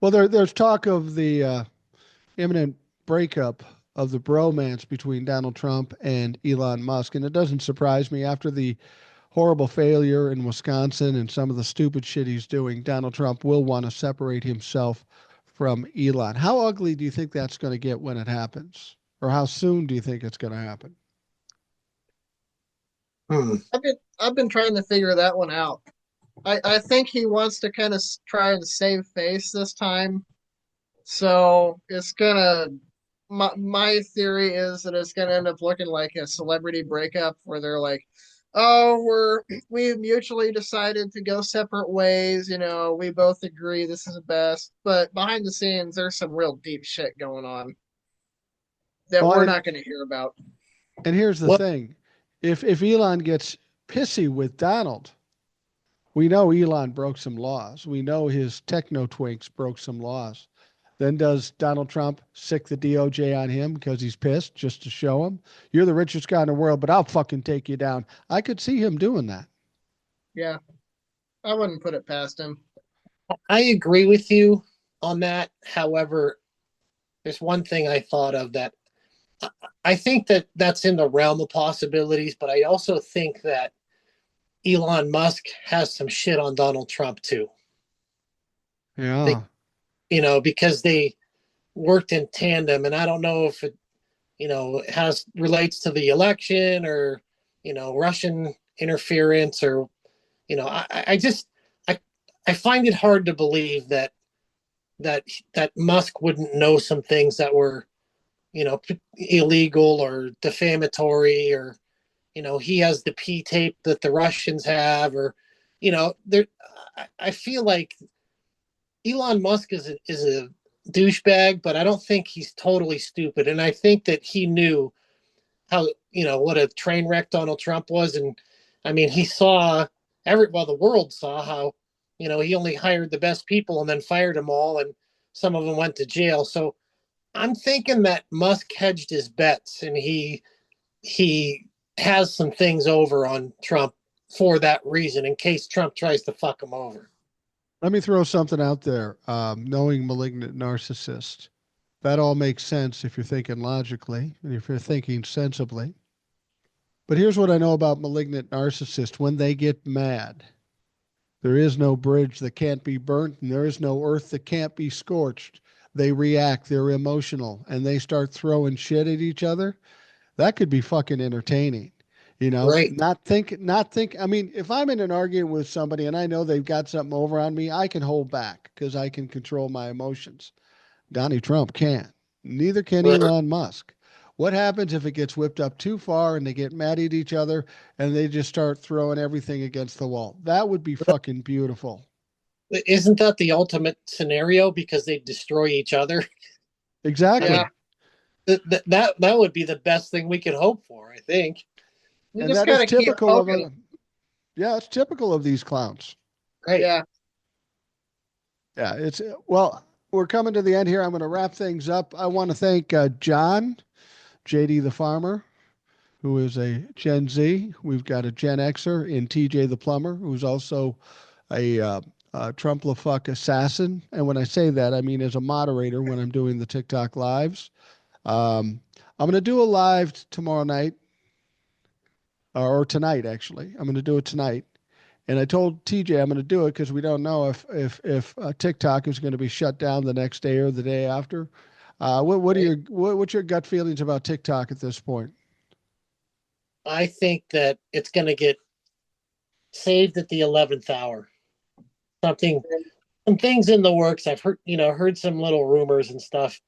Well, there's talk of the imminent breakup of the bromance between Donald Trump and Elon Musk. And it doesn't surprise me after the horrible failure in Wisconsin and some of the stupid shit he's doing. Donald Trump will want to separate himself from Elon. How ugly do you think that's going to get when it happens? Or how soon do you think it's going to happen? I've been trying to figure that one out. I think he wants to kind of try and save face this time. So it's gonna. My theory is that it's gonna end up looking like a celebrity breakup, where they're like, "Oh, we mutually decided to go separate ways. We both agree this is the best." But behind the scenes, there's some real deep shit going on that we're not going to hear about. And here's the thing: if Elon gets pissy with Donald, we know Elon broke some laws. We know his techno twinks broke some laws. Then does Donald Trump sick the DOJ on him because he's pissed, just to show him, you're the richest guy in the world, but I'll fucking take you down? I could see him doing that. Yeah, I wouldn't put it past him. I agree with you on that. However, there's one thing I thought of that I think that's in the realm of possibilities, but I also think that Elon Musk has some shit on Donald Trump too. Yeah. Because they worked in tandem, and I don't know if it, relates to the election or, Russian interference or, I find it hard to believe that Musk wouldn't know some things that were, illegal or defamatory, or, he has the P tape that the Russians have, or, I feel like Elon Musk is a douchebag, but I don't think he's totally stupid. And I think that he knew how, what a train wreck Donald Trump was. And I mean, he saw the world saw how, he only hired the best people and then fired them all, and some of them went to jail. So I'm thinking that Musk hedged his bets, and he has some things over on Trump for that reason, in case Trump tries to fuck him over. Let me throw something out there. Knowing malignant narcissist. That all makes sense if you're thinking logically and if you're thinking sensibly. But here's what I know about malignant narcissists. When they get mad, there is no bridge that can't be burnt, and there is no earth that can't be scorched. they react, they're emotional, and they start throwing shit at each other, that could be fucking entertaining. Right. Not think. I mean, if I'm in an argument with somebody and I know they've got something over on me, I can hold back because I can control my emotions. Donnie Trump can't. Neither can Right. Elon Musk. What happens if it gets whipped up too far and they get mad at each other and they just start throwing everything against the wall? That would be fucking beautiful. Isn't that the ultimate scenario because they destroy each other? Exactly. Yeah. That would be the best thing we could hope for, I think. You And just that is gotta keep typical of poking. yeah, it's typical of these clowns. Right. Yeah. Yeah, it's well, we're coming to the end here. I'm going to wrap things up. I want to thank John, JD the Farmer, who is a Gen Z. We've got a Gen Xer in TJ the Plumber, who's also a Trump LaFuck assassin. And when I say that, I mean as a moderator when I'm doing the TikTok lives. I'm going to do a live tomorrow night, or tonight, actually. I'm going to do it tonight. And I told TJ I'm going to do it because we don't know if TikTok is going to be shut down the next day or the day after. What's your gut feelings about TikTok at this point? I think that it's going to get saved at the 11th hour. Some things in the works. I've heard some little rumors and stuff.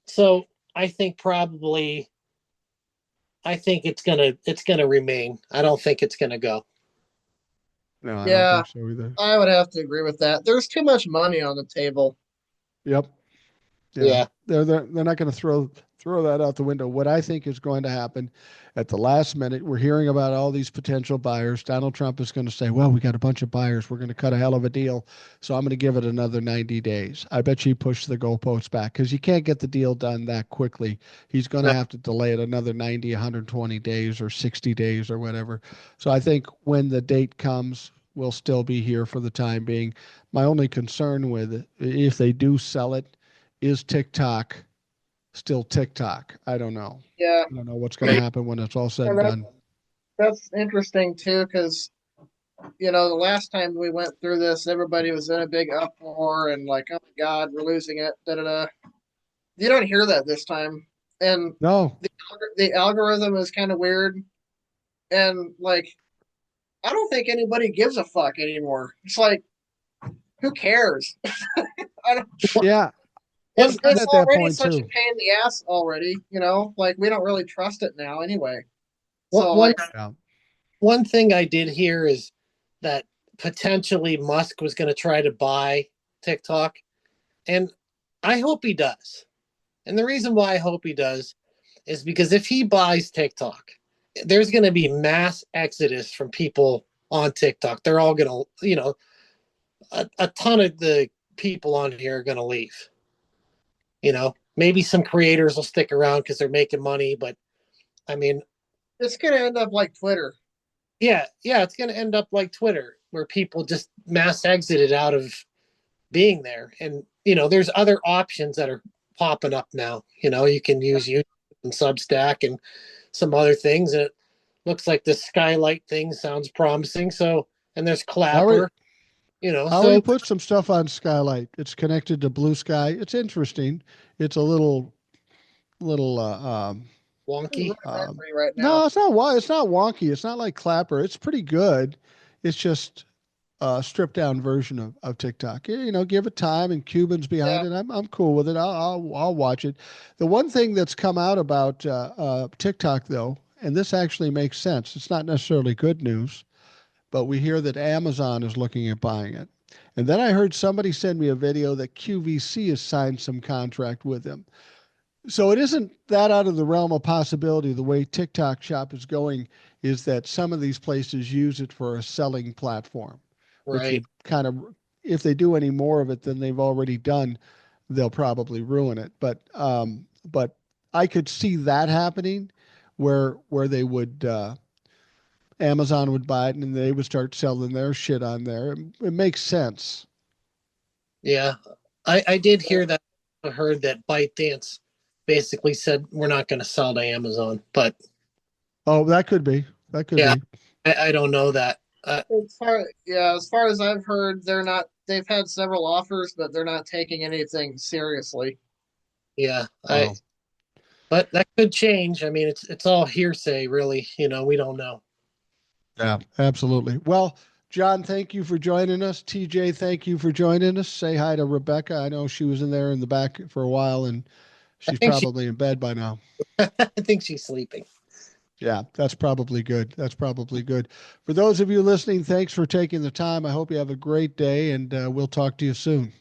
So I think it's gonna remain. I don't think it's gonna go. No, I don't Yeah. think so either. I would have to agree with that. There's too much money on the table. Yep. Yeah, Yeah. they're not going to throw that out the window. What I think is going to happen at the last minute, we're hearing about all these potential buyers. Donald Trump is going to say, "Well, we got a bunch of buyers. We're going to cut a hell of a deal, so I'm going to give it another 90 days." I bet you push the goalposts back because you can't get the deal done that quickly. He's going to No. have to delay it another 90, 120 days or 60 days or whatever. So I think when the date comes, we'll still be here for the time being. My only concern with it, if they do sell it, is TikTok still TikTok? I don't know. Yeah. I don't know what's going to happen when it's all said and And done. that's interesting too, because the last time we went through this, everybody was in a big uproar and like, oh my God, we're losing it. Da da da. You don't hear that this time, and No. the algorithm is kind of weird, and like, I don't think anybody gives a fuck anymore. It's like, who cares? I don't, Yeah. it's I'm it's at that already point such a too. pain in the ass already. Like we don't really trust it now anyway. One So one like, Yeah. one thing I did hear is that potentially Musk was going to try to buy TikTok, and I hope he does. And the reason why I hope he does is because if he buys TikTok, there's going to be mass exodus from people on TikTok. They're all going to, a ton of the people on here are going to leave. Maybe some creators will stick around because they're making money, but I mean, it's gonna end up like Twitter. yeah, it's going to end up like Twitter, where people just mass exited out of being there. And there's other options that are popping up now. You can use YouTube and Substack and some other things, and it looks like the Skylight thing sounds promising. So, and there's I already, Clapper. I already So put some stuff on Skylight. It's connected to Blue Sky. It's interesting. It's a little wonky. Rudimentary right now. no, it's not wonky. It's not like Clapper. It's pretty good. It's just a stripped down version of TikTok. Give it time, and Cubans behind Yeah, it. I'm cool with it. I'll watch it. The one thing that's come out about TikTok though, and this actually makes sense. It's not necessarily good news, but we hear that Amazon is looking at buying it. And then I heard somebody send me a video that QVC has signed some contract with them. So it isn't that out of the realm of possibility. The way TikTok Shop is going is that some of these places use it for a selling platform, which Right. would kind of, if they do any more of it than they've already done, they'll probably ruin it. But I could see that happening, where they would Amazon would buy it and they would start selling their shit on there. It makes sense. Yeah. I did hear that. I heard that ByteDance basically said we're not going to sell to Amazon, but Oh, that could be. That could yeah, be. I don't know that. As far as I've heard, they're not. They've had several offers, but they're not taking anything seriously. Yeah, Wow. but that could change. I mean, it's all hearsay, really. We don't know. Yeah, absolutely. Well, John, thank you for joining us. TJ, thank you for joining us. Say hi to Rebecca. I know she was in there in the back for a while and I she's think she, probably in bed by now. I think she's sleeping. Yeah, that's probably good. That's probably good. For those of you listening, thanks for taking the time. I hope you have a great day and we'll talk to you soon.